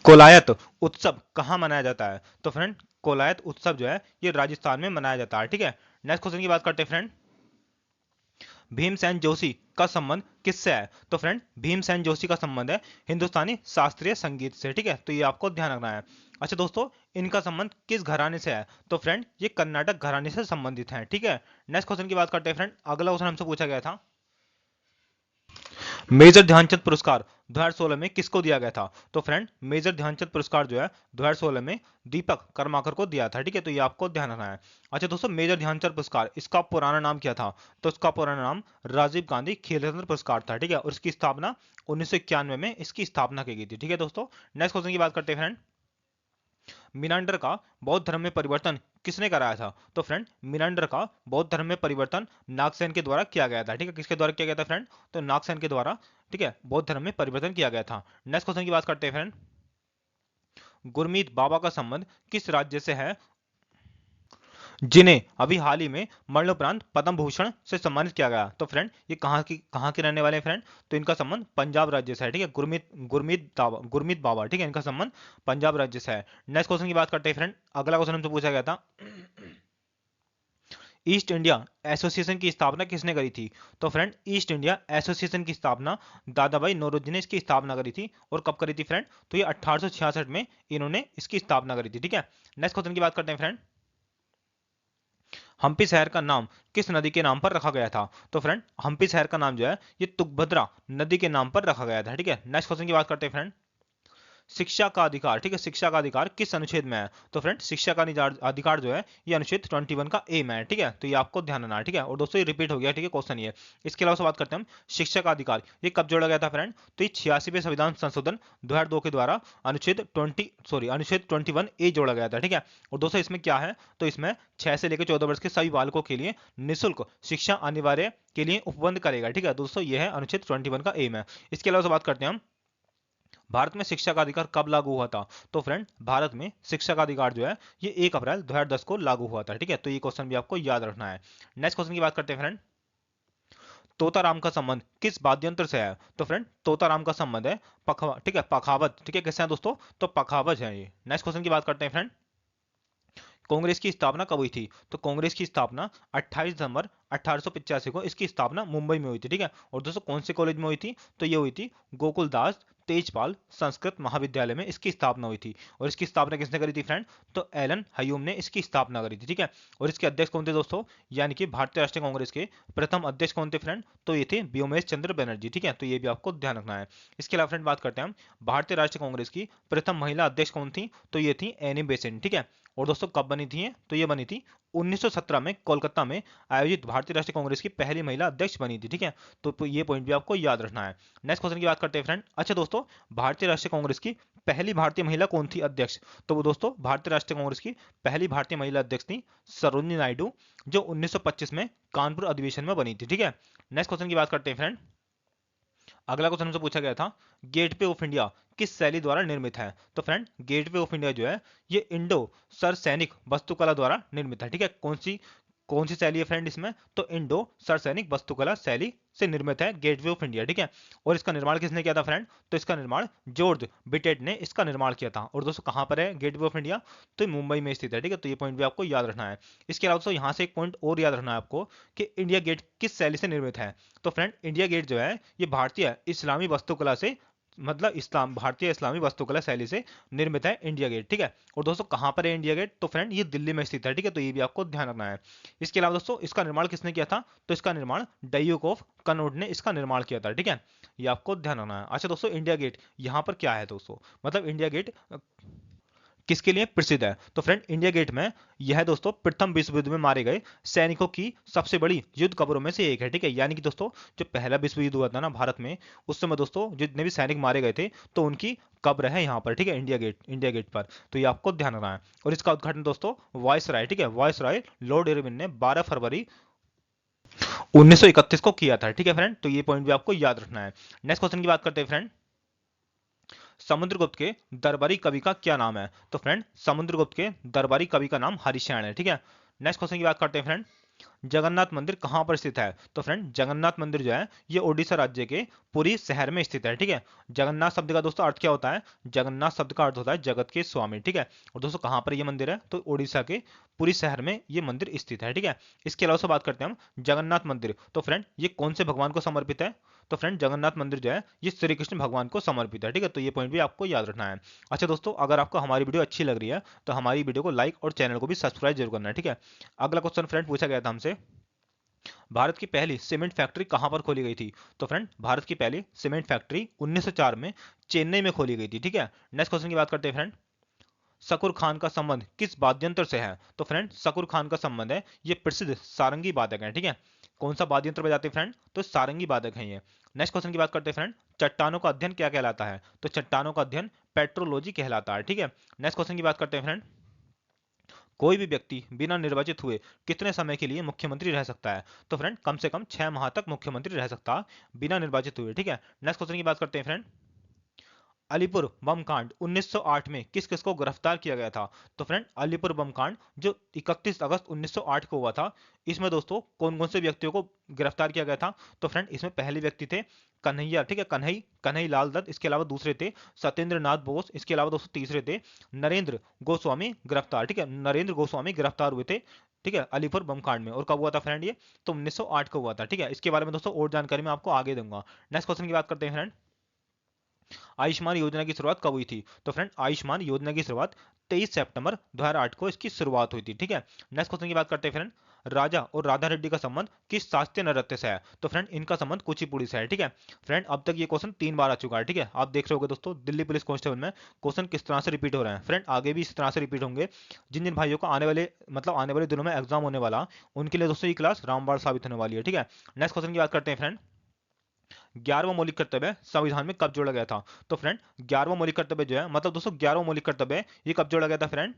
कोलायत उत्सव कहाँ मनाया जाता है? तो फ्रेंड, कोलायत उत्सव जो है ये राजस्थान में मनाया जाता है, ठीक है। नेक्स्ट क्वेश्चन की बात करते हैं फ्रेंड, भीमसेन जोशी का संबंध किससे है? तो फ्रेंड, भीमसेन जोशी का संबंध है हिंदुस्तानी शास्त्रीय संगीत से, ठीक है। तो ये आपको ध्यान रखना है। अच्छा दोस्तों, इनका संबंध किस घराने से है? तो फ्रेंड, ये कर्नाटक घराने से संबंधित है, ठीक है। नेक्स्ट क्वेश्चन की बात करते हैं फ्रेंड, अगला क्वेश्चन हमसे पूछा गया था, मेजर ध्यानचंद पुरस्कार 2016 में किसको दिया गया था? तो फ्रेंड, मेजर ध्यानचंद पुरस्कार जो है 2016 में दीपक कर्माकर को दिया था, ठीक है। तो ये आपको ध्यान रखना है। अच्छा दोस्तों, मेजर ध्यानचंद पुरस्कार इसका पुराना नाम क्या था? तो इसका पुराना नाम राजीव गांधी खेल रत्न पुरस्कार था, ठीक है। और इसकी स्थापना 1991 में इसकी स्थापना की गई थी, ठीक है दोस्तों। नेक्स्ट क्वेश्चन की बात करते हैं फ्रेंड, मिनांडर का बौद्ध धर्म में परिवर्तन किसने कराया था? तो फ्रेंड मिनांडर का बौद्ध धर्म में परिवर्तन नागसेन के द्वारा किया गया था, ठीक है। किसके द्वारा किया गया था फ्रेंड? तो नागसेन के द्वारा, ठीक है, बौद्ध धर्म में परिवर्तन किया गया था। नेक्स्ट क्वेश्चन की बात करते हैं फ्रेंड। गुरमीत बाबा का संबंध किस राज्य से है जिन्हें अभी हाल ही में मरणोपरांत पद्म भूषण से सम्मानित किया गया? तो फ्रेंड ये कहाँ के रहने वाले हैं फ्रेंड? तो इनका संबंध पंजाब राज्य से है, ठीक है। गुरमीत बाबा, ठीक है, इनका संबंध पंजाब राज्य से है। नेक्स्ट क्वेश्चन की बात करते हैं फ्रेंड। अगला क्वेश्चन हमसे पूछा गया था, ईस्ट इंडिया एसोसिएशन की स्थापना किसने करी थी? तो फ्रेंड ईस्ट इंडिया एसोसिएशन की स्थापना दादा भाई नौरोजी ने इसकी स्थापना करी थी। और कब करी थी फ्रेंड? तो ये 1866 में इन्होंने इसकी स्थापना करी थी, ठीक है। नेक्स्ट क्वेश्चन की बात करते हैं फ्रेंड। हम्पी शहर का नाम किस नदी के नाम पर रखा गया था? तो फ्रेंड हम्पी शहर का नाम जो है ये तुंगभद्रा नदी के नाम पर रखा गया था, ठीक है। नेक्स्ट क्वेश्चन की बात करते हैं फ्रेंड। शिक्षा का अधिकार, ठीक है, शिक्षा का अधिकार किस अनुच्छेद में है? तो फ्रेंड शिक्षा का अधिकार जो है ये अनुच्छेद 21 का ए में है, ठीक है। तो ये आपको ध्यान रखना है, ठीक है। और दोस्तों ये रिपीट हो गया, ठीक है, क्वेश्चन ये। इसके अलावा बात करते हैं हम शिक्षा का अधिकार, ये कब जोड़ा गया था फ्रेंड? तो ये 86वें संविधान संशोधन 2002 के द्वारा अनुच्छेद 21 ए जोड़ा गया था, ठीक है। और दोस्तों इसमें क्या है? तो इसमें 6 से लेकर 14 वर्ष के सभी बालकों के लिए निःशुल्क शिक्षा अनिवार्य के लिए उपबंध करेगा, ठीक है। दोस्तों ये है अनुच्छेद 21 का एम है। इसके अलावा बात करते हैं हम भारत में शिक्षा का अधिकार कब लागू हुआ था? तो फ्रेंड भारत में शिक्षा का अधिकार जो है ये 1 अप्रैल 2010 को लागू हुआ था, ठीक है। तो ये क्वेश्चन भी आपको याद रखना है। नेक्स्ट क्वेश्चन की बात करते हैं फ्रेंड। तोताराम का संबंध किस वाद्य यंत्र से है? तो फ्रेंड तोताराम का संबंध है ठीक है, पखावज, ठीक है। किससे है दोस्तों? तो पखावज है ये। नेक्स्ट क्वेश्चन की बात करते हैं फ्रेंड। कांग्रेस की स्थापना कब हुई थी? तो कांग्रेस की स्थापना 28 दिसंबर 1885 को इसकी स्थापना मुंबई में हुई थी, ठीक है। और दोस्तों कौन से कॉलेज में हुई थी? तो ये हुई थी गोकुलदास तेजपाल संस्कृत महाविद्यालय में इसकी स्थापना हुई थी। और इसकी स्थापना किसने करी थी फ्रेंड? तो एलन हयूम ने इसकी स्थापना करी थी, ठीक है। और इसके अध्यक्ष कौन थे दोस्तों? यानी कि भारतीय राष्ट्रीय कांग्रेस के प्रथम अध्यक्ष कौन थे फ्रेंड? तो ये थे व्योमेश चंद्र बनर्जी, ठीक है। तो ये भी आपको ध्यान रखना है। इसके अलावा फ्रेंड बात करते हैं हम भारतीय राष्ट्रीय कांग्रेस की प्रथम महिला अध्यक्ष कौन थी? तो ये थी एनी बेसेंट, ठीक है। और दोस्तों कब बनी थी? तो ये बनी थी 1917 में कोलकाता में आयोजित भारतीय राष्ट्रीय कांग्रेस की पहली महिला अध्यक्ष बनी थी, ठीक है। तो ये पॉइंट भी आपको याद रखना है। नेक्स्ट क्वेश्चन की बात करते हैं फ्रेंड। अच्छा दोस्तों भारतीय राष्ट्रीय कांग्रेस की पहली भारतीय महिला कौन थी अध्यक्ष? तो वो दोस्तों भारतीय राष्ट्रीय कांग्रेस की पहली भारतीय महिला अध्यक्ष थी सरोजिनी नायडू, जो 1925 में कानपुर अधिवेशन में बनी थी, ठीक है। नेक्स्ट क्वेश्चन की बात करते हैं फ्रेंड। अगला क्वेश्चन हमसे पूछा गया था गेटवे ऑफ इंडिया किस शैली द्वारा निर्मित है? तो फ्रेंड गेटवे ऑफ इंडिया जो है ये इंडो सर सैनिक वास्तुकला द्वारा निर्मित है, ठीक है। कौन सी शैली है फ्रेंड इसमें? तो इंडो सर सैनिक वास्तुकला शैली से निर्मित है गेटवे ऑफ इंडिया, ठीक है। और इसका निर्माण किसने किया था फ्रेंड? तो इसका निर्माण जॉर्ज बिटेट ने इसका निर्माण किया था। और दोस्तों कहां पर है गेटवे ऑफ इंडिया? तो मुंबई में स्थित है, ठीक है। तो ये पॉइंट भी आपको याद रखना है। इसके अलावा दोस्तों यहाँ से एक पॉइंट और याद रखना है आपको कि इंडिया गेट किस शैली से निर्मित है? तो फ्रेंड इंडिया गेट जो है ये भारतीय इस्लामी वास्तुकला से मतलब इस्लाम भारतीय इस्लामी वास्तुकला शैली से निर्मित है इंडिया गेट, ठीक है। और दोस्तों कहां पर है इंडिया गेट? तो फ्रेंड ये दिल्ली में स्थित है, ठीक है। तो ये भी आपको ध्यान रखना है। इसके अलावा दोस्तों इसका निर्माण किसने किया था? तो इसका निर्माण डायूक ऑफ कनॉट ने इसका निर्माण किया था, ठीक है। ये आपको ध्यान रखना है। अच्छा दोस्तों इंडिया गेट यहाँ पर क्या है दोस्तों? मतलब इंडिया गेट किसके लिए प्रसिद्ध है? तो फ्रेंड इंडिया गेट में यह दोस्तों प्रथम विश्व युद्ध में मारे गए सैनिकों की सबसे बड़ी युद्ध कब्रों में से एक है, ठीक है। यानी कि दोस्तों जो पहला विश्व युद्ध हुआ था ना भारत में, उस समय दोस्तों जितने भी सैनिक मारे गए थे तो उनकी कब्र है यहाँ पर, ठीक है, इंडिया गेट पर। तो ये आपको ध्यान रखना है। और इसका उद्घाटन दोस्तों वॉइस राय, ठीक है, वॉइस राय लॉर्ड इरविन ने 12 फरवरी 1931 को किया था, ठीक है फ्रेंड। तो ये पॉइंट भी आपको याद रखना है। नेक्स्ट क्वेश्चन की बात करते हैं फ्रेंड। समुद्रगुप्त के दरबारी कवि का क्या नाम है? तो फ्रेंड समुद्रगुप्त के दरबारी कवि का नाम हरिशयन है, ठीक है। नेक्स्ट क्वेश्चन की बात करते हैं फ्रेंड। जगन्नाथ मंदिर कहां पर स्थित है? तो फ्रेंड जगन्नाथ मंदिर जो है ये ओडिशा राज्य के पुरी शहर में स्थित है, ठीक है। जगन्नाथ शब्द का दोस्तों अर्थ क्या होता है? जगन्नाथ शब्द का अर्थ होता है जगत के स्वामी, ठीक है। और दोस्तों कहां पर ये मंदिर है? तो ओडिशा के पुरी शहर में ये मंदिर स्थित है, ठीक है। इसके अलावा से बात करते हैं हम जगन्नाथ मंदिर। तो फ्रेंड ये कौन से भगवान को समर्पित है? तो फ्रेंड जगन्नाथ मंदिर जो है ये श्री कृष्ण भगवान को समर्पित है, ठीक है। तो ये पॉइंट भी आपको याद रखना है। अच्छा दोस्तों अगर आपको हमारी वीडियो अच्छी लग रही है तो हमारी वीडियो को लाइक और चैनल को भी सब्सक्राइब जरूर करना है, ठीक है। अगला क्वेश्चन फ्रेंड पूछा गया था हमसे भारत की पहली सीमेंट फैक्ट्री कहां पर खोली गई थी? तो फ्रेंड भारत की पहली सीमेंट फैक्ट्री 1904 में चेन्नई में खोली गई थी, ठीक है। नेक्स्ट क्वेश्चन की बात करते हैं फ्रेंड। सकुर खान का संबंध किस वाद्यंत्र से है? तो फ्रेंड सकुर खान का संबंध है ये प्रसिद्ध सारंगी वादक है, ठीक है। कौन सा वाद्य यंत्र बजाते हैं फ्रेंड? तो सारंगी वादक हैं ये। नेक्स्ट क्वेश्चन की बात करते हैं फ्रेंड, चट्टानों का अध्ययन क्या कहलाता है? तो चट्टानों का अध्ययन पेट्रोलॉजी कहलाता है, ठीक है। नेक्स्ट क्वेश्चन की बात करते हैं फ्रेंड, कोई भी व्यक्ति बिना निर्वाचित हुए कितने समय के लिए मुख्यमंत्री रह सकता है? तो फ्रेंड कम से कम 6 माह तक मुख्यमंत्री रह सकता बिना निर्वाचित हुए, ठीक है। नेक्स्ट क्वेश्चन की बात करते हैं फ्रेंड, अलीपुर बम कांड 1908 में किस किस को गिरफ्तार किया गया था? तो फ्रेंड अलीपुर बम कांड जो 31 अगस्त 1908 को हुआ था, इसमें दोस्तों कौन कौन से व्यक्तियों को गिरफ्तार किया गया था? तो फ्रेंड इसमें पहले व्यक्ति थे कन्हैया, ठीक है, कन्हई लाल दत्त। इसके अलावा दूसरे थे सत्येंद्र नाथ बोस। इसके अलावा दोस्तों तीसरे थे नरेंद्र गोस्वामी गिरफ्तार, ठीक है, नरेंद्र गोस्वामी गिरफ्तार हुए थे, ठीक है, अलीपुर बम कांड में। और कब हुआ था फ्रेंड ये? तो 1908 को हुआ था, ठीक है। इसके बारे में दोस्तों और जानकारी मैं आपको आगे दूंगा। नेक्स्ट क्वेश्चन की बात करते हैं फ्रेंड, आयुष्मान योजना की शुरुआत कब हुई थी? तो फ्रेंड आयुष्मान योजना की शुरुआत 23 सितंबर 2008 को इसकी शुरुआत हुई थी, ठीक है। नेक्स्ट क्वेश्चन की बात करते हैं फ्रेंड, राजा और राधा रेड्डी का संबंध किस शास्त्रीय नृत्य से है? तो फ्रेंड इनका संबंध कुचिपुड़ी से है, ठीक है। फ्रेंड अब तक ये क्वेश्चन 3 बार आ चुका है, ठीक है। आप देख रहे होगे दोस्तों दिल्ली पुलिस कांस्टेबल में क्वेश्चन किस तरह से रिपीट हो रहे हैं। फ्रेंड आगे भी इस तरह से रिपीट होंगे। जिन जिन भाइयों को आने वाले दिनों में एग्जाम होने वाला, उनके लिए दोस्तों ये क्लास रामबाण साबित होने वाली है, ठीक है। नेक्स्ट क्वेश्चन की बात करते हैं फ्रेंड, 11वां मौलिक कर्तव्य संविधान में कब जोड़ा गया था? तो फ्रेंड 11वां मौलिक कर्तव्य जो है, मतलब दोस्तों 11वां मौलिक कर्तव्य ये कब जोड़ा गया था फ्रेंड?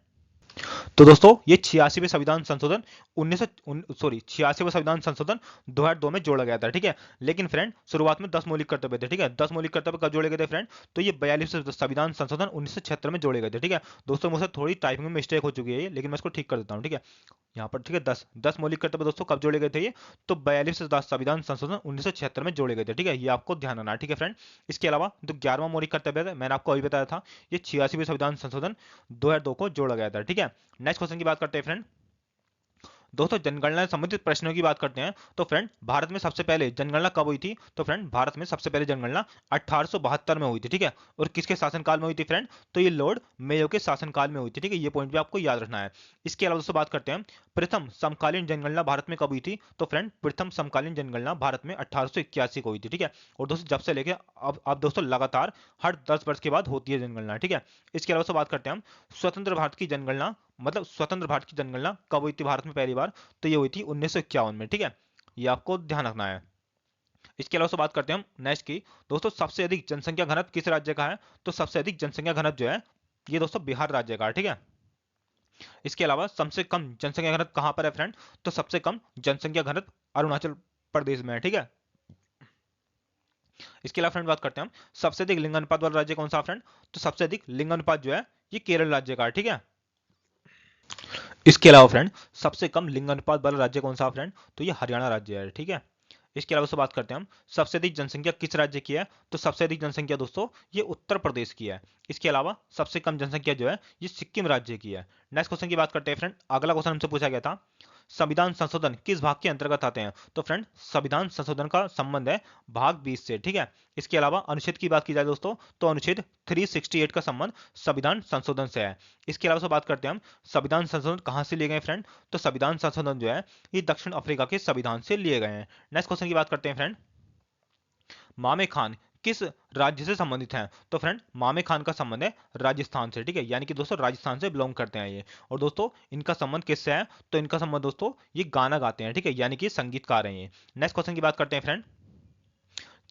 तो दोस्तों ये 86वें संविधान संशोधन 86वें संविधान संशोधन 2002 में जोड़ा गया था, ठीक है। लेकिन फ्रेंड शुरुआत में 10 मौलिक कर्तव्य थे, ठीक है। 10 मौलिक कर्तव्य कब जोड़े गए थे फ्रेंड? तो ये 42वें संविधान संशोधन 1976 में जोड़े गए थे, ठीक है। दोस्तों मुझसे थोड़ी टाइपिंग में मिस्टेक हो चुकी है, लेकिन मैं इसको ठीक कर देता हूँ, ठीक है। यहाँ पर ठीक है 10 मौलिक कर्तव्य दोस्तों कब जोड़े गए थे ये? तो 42वें संविधान संशोधन 1976 में जोड़े गए थे, ठीक है। ये आपको ध्यान रखना है, ठीक है फ्रेंड। इसके अलावा जो 11वां मौलिक कर्तव्य था, मैंने आपको अभी बताया था, ये 86वें संविधान संशोधन 2002 को जोड़ा गया था, ठीक है। नेक्स्ट क्वेश्चन की बात करते हैं फ्रेंड, दोस्तों जनगणना से संबंधित प्रश्नों की बात करते हैं। तो फ्रेंड भारत में सबसे पहले जनगणना कब हुई थी? तो फ्रेंड भारत में सबसे पहले जनगणना 1872 में हुई थी, ठीक है। और किसके शासनकाल में हुई थी फ्रेंड? तो ये लॉर्ड मेयो के शासनकाल में हुई थी, ठीक है। ये पॉइंट भी आपको याद रखना है। इसके अलावा दोस्तों बात करते हैं प्रथम समकालीन जनगणना भारत में कब हुई थी? तो फ्रेंड प्रथम समकालीन जनगणना भारत में 1881 को हुई थी, ठीक है। और दोस्तों जब से लेके अब दोस्तों लगातार हर 10 वर्ष के बाद होती है जनगणना, ठीक है। इसके अलावा दोस्तों बात करते हैं हम स्वतंत्र भारत की जनगणना, मतलब स्वतंत्र भारत की जनगणना कब हुई थी भारत में पहली बार? तो ये हुई थी 1951 में, ठीक है। ये आपको ध्यान रखना है। इसके अलावा बात करते हैं हम नेक्स्ट की, दोस्तों सबसे अधिक जनसंख्या घनत्व किस राज्य का है? तो सबसे अधिक जनसंख्या घनत्व जो है ये दोस्तों बिहार राज्य का है, ठीक है। इसके अलावा सबसे कम जनसंख्या घनत्व कहां पर है फ्रेंड? तो सबसे कम जनसंख्या घनत्व अरुणाचल प्रदेश में है, ठीक है। इसके अलावा फ्रेंड बात करते हैं हम सबसे अधिक लिंग अनुपात वाला राज्य कौन सा फ्रेंड? तो सबसे अधिक लिंग अनुपात जो है ये केरल राज्य का है, ठीक है। इसके अलावा फ्रेंड सबसे कम लिंग अनुपात वाला राज्य कौन सा फ्रेंड? तो ये हरियाणा राज्य है, ठीक है। इसके अलावा बात करते हैं हम सबसे अधिक जनसंख्या किस राज्य की है? तो सबसे अधिक जनसंख्या दोस्तों ये उत्तर प्रदेश की है। इसके अलावा सबसे कम जनसंख्या जो है ये सिक्किम राज्य की है। नेक्स्ट क्वेश्चन की बात करते हैं फ्रेंड, अगला क्वेश्चन हमसे पूछा गया था संविधान संशोधन किस भाग के अंतर्गत आते हैं? तो फ्रेंड संविधान संशोधन का संबंध है भाग 20 से, ठीक है। इसके अलावा अनुच्छेद की बात की जाए दोस्तों तो अनुच्छेद 368 का संबंध संविधान संशोधन से है। इसके अलावा बात करते हैं हम संविधान संशोधन कहां से लिए गए फ्रेंड? तो संविधान संशोधन जो है ये दक्षिण अफ्रीका के संविधान से लिए गए हैं। नेक्स्ट क्वेश्चन की बात करते हैं फ्रेंड, मामे खान किस राज्य से संबंधित हैं? तो फ्रेंड मामे खान का संबंध है राजस्थान से, ठीक है। यानी कि दोस्तों राजस्थान से बिलोंग करते हैं ये। और दोस्तों इनका संबंध किससे है? तो इनका संबंध दोस्तों ये गाना गाते हैं, ठीक है, यानी कि संगीतकार हैं ये। नेक्स्ट क्वेश्चन की बात करते हैं फ्रेंड,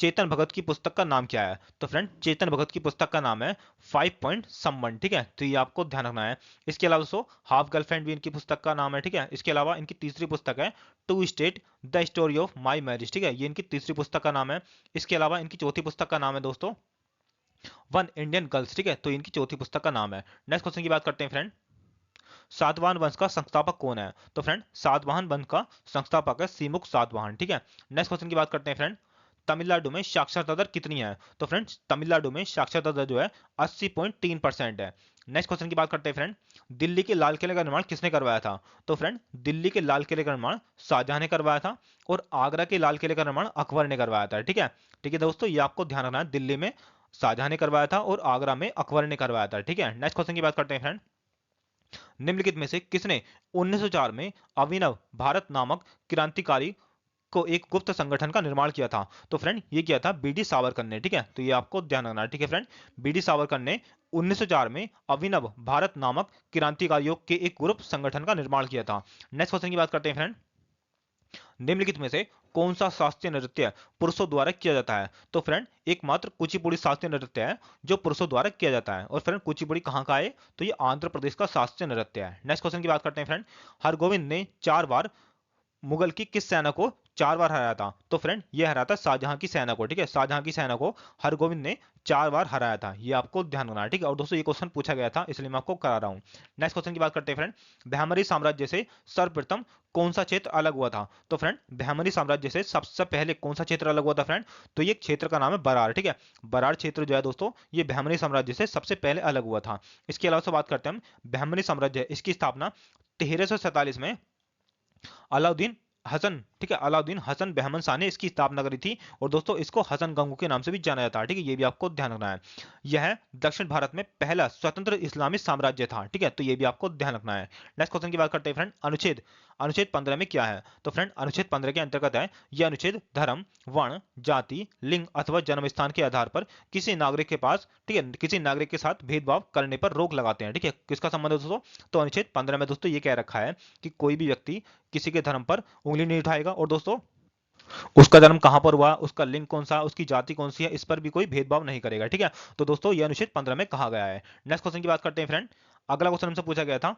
चेतन भगत की पुस्तक का नाम क्या है? तो फ्रेंड चेतन भगत की पुस्तक का नाम है 5 पॉइंट समवन, ठीक है। तो ये आपको ध्यान रखना है। इसके अलावा दोस्तों हाफ गर्लफ्रेंड भी इनकी पुस्तक का नाम है, ठीक है। इसके अलावा इनकी तीसरी पुस्तक है two state the story of my marriage, ठीक है, ये इनकी तीसरी पुस्तक का नाम है। इसके अलावा इनकी चौथी पुस्तक का नाम है दोस्तों वन इंडियन गर्ल्स, ठीक है, तो इनकी चौथी पुस्तक का नाम है। नेक्स्ट क्वेश्चन की बात करते हैं फ्रेंड, सातवाहन वंश का संस्थापक कौन है? तो फ्रेंड सातवाहन वंश का संस्थापक है सीमुख सातवाहन, ठीक है। नेक्स्ट क्वेश्चन की बात करते हैं फ्रेंड, तमिलनाडु में साक्षरता दर कितनी है? तो फ्रेंड्स तमिलनाडु में साक्षरता दर जो है 80.3% है। नेक्स्ट क्वेश्चन की बात करते हैं फ्रेंड, दिल्ली के लाल किले का निर्माण किसने करवाया था? तो फ्रेंड दिल्ली के लाल किले का निर्माण शाहजहां ने करवाया था और आगरा के लाल किले का निर्माण अकबर ने करवाया था, ठीक है। ठीक है दोस्तों ये आपको ध्यान रखना है, दिल्ली में शाहजहां ने करवाया था और आगरा में अकबर ने करवाया था, ठीक है। नेक्स्ट क्वेश्चन की बात करते हैं फ्रेंड, निम्नलिखित में से किसने 1904 में अभिनव भारत नामक क्रांतिकारी को एक गुप्त संगठन का निर्माण किया था? तो फ्रेंड ये किया था बीडी सावरकर ने, ठीक है। तो ये आपको ध्यान रखना है, ठीक है फ्रेंड। बीडी सावरकर ने 1904 में अभिनव भारत नामक क्रांतिकारियों के एक ग्रुप संगठन का निर्माण किया था। नेक्स्ट क्वेश्चन की बात करते हैं फ्रेंड, निम्नलिखित में से कौन सा शास्त्रीय नृत्य पुरुषों द्वारा किया जाता है? तो फ्रेंड एकमात्र कुचिपुड़ी शास्त्रीय नृत्य है जो पुरुषों द्वारा किया जाता है। और फ्रेंड कुचिपुड़ी कहाँ का है? तो ये आंध्र प्रदेश का शास्त्रीय नृत्य है। नेक्स्ट क्वेश्चन की बात करते हैं फ्रेंड। हरगोविंद ने 4 बार मुगल की किस सेना को 4 बार हराया था? तो फ्रेंड ये हराया था शाहजहां की सेना को। ठीक है, शाहजहां की सेना को हरगोविंद ने 4 बार हराया था, ये आपको ध्यान रखना है। ठीक है, और दोस्तों ये क्वेश्चन पूछा गया था इसलिए मैं आपको करा रहा हूँ। नेक्स्ट क्वेश्चन की बात करते हैं फ्रेंड। बहमनी साम्राज्य से सर्वप्रथम कौन सा क्षेत्र अलग हुआ था? तो फ्रेंड बहमनी साम्राज्य से सबसे पहले कौन सा क्षेत्र अलग हुआ था फ्रेंड? तो ये क्षेत्र का नाम है बरार। ठीक है, बरार क्षेत्र जो है दोस्तों ये बहमनी साम्राज्य से सबसे पहले अलग हुआ था। इसके अलावा से बात करते हैं हम बहमनी साम्राज्य, इसकी स्थापना 1347 में अलाउद्दीन हसन, ठीक है, अलाउद्दीन हसन बहमन शाह ने इसकी स्थापना करी थी। और दोस्तों इसको हसन गंगू के नाम से भी जाना जाता है। ठीक है, ये भी आपको ध्यान रखना है। यह दक्षिण भारत में पहला स्वतंत्र इस्लामी साम्राज्य था। ठीक है, तो ये भी आपको ध्यान रखना है। नेक्स्ट क्वेश्चन की बात करते हैं फ्रेंड। अनुच्छेद अनुच्छेद 15 में क्या है? तो फ्रेंड अनुच्छेद 15 के अंतर्गत है, यह अनुच्छेद धर्म, वर्ण, जाति, लिंग अथवा जन्म स्थान के आधार पर किसी नागरिक के पास, ठीक है, किसी नागरिक के साथ भेदभाव करने पर रोक लगाते हैं। ठीक है, किसका संबंध है दोस्तों? तो अनुच्छेद 15 में दोस्तों ये कह रखा है कि कोई भी व्यक्ति किसी के धर्म पर उंगली नहीं उठाएगा, और दोस्तों उसका जन्म कहां पर हुआ, उसका लिंग कौन सा, उसकी जाति कौन सी है, इस पर भी कोई भेदभाव नहीं करेगा। ठीक है, तो दोस्तों ये अनुच्छेद 15 में कहा गया है। नेक्स्ट क्वेश्चन की बात करते हैं फ्रेंड। अगला क्वेश्चन हमसे पूछा गया था,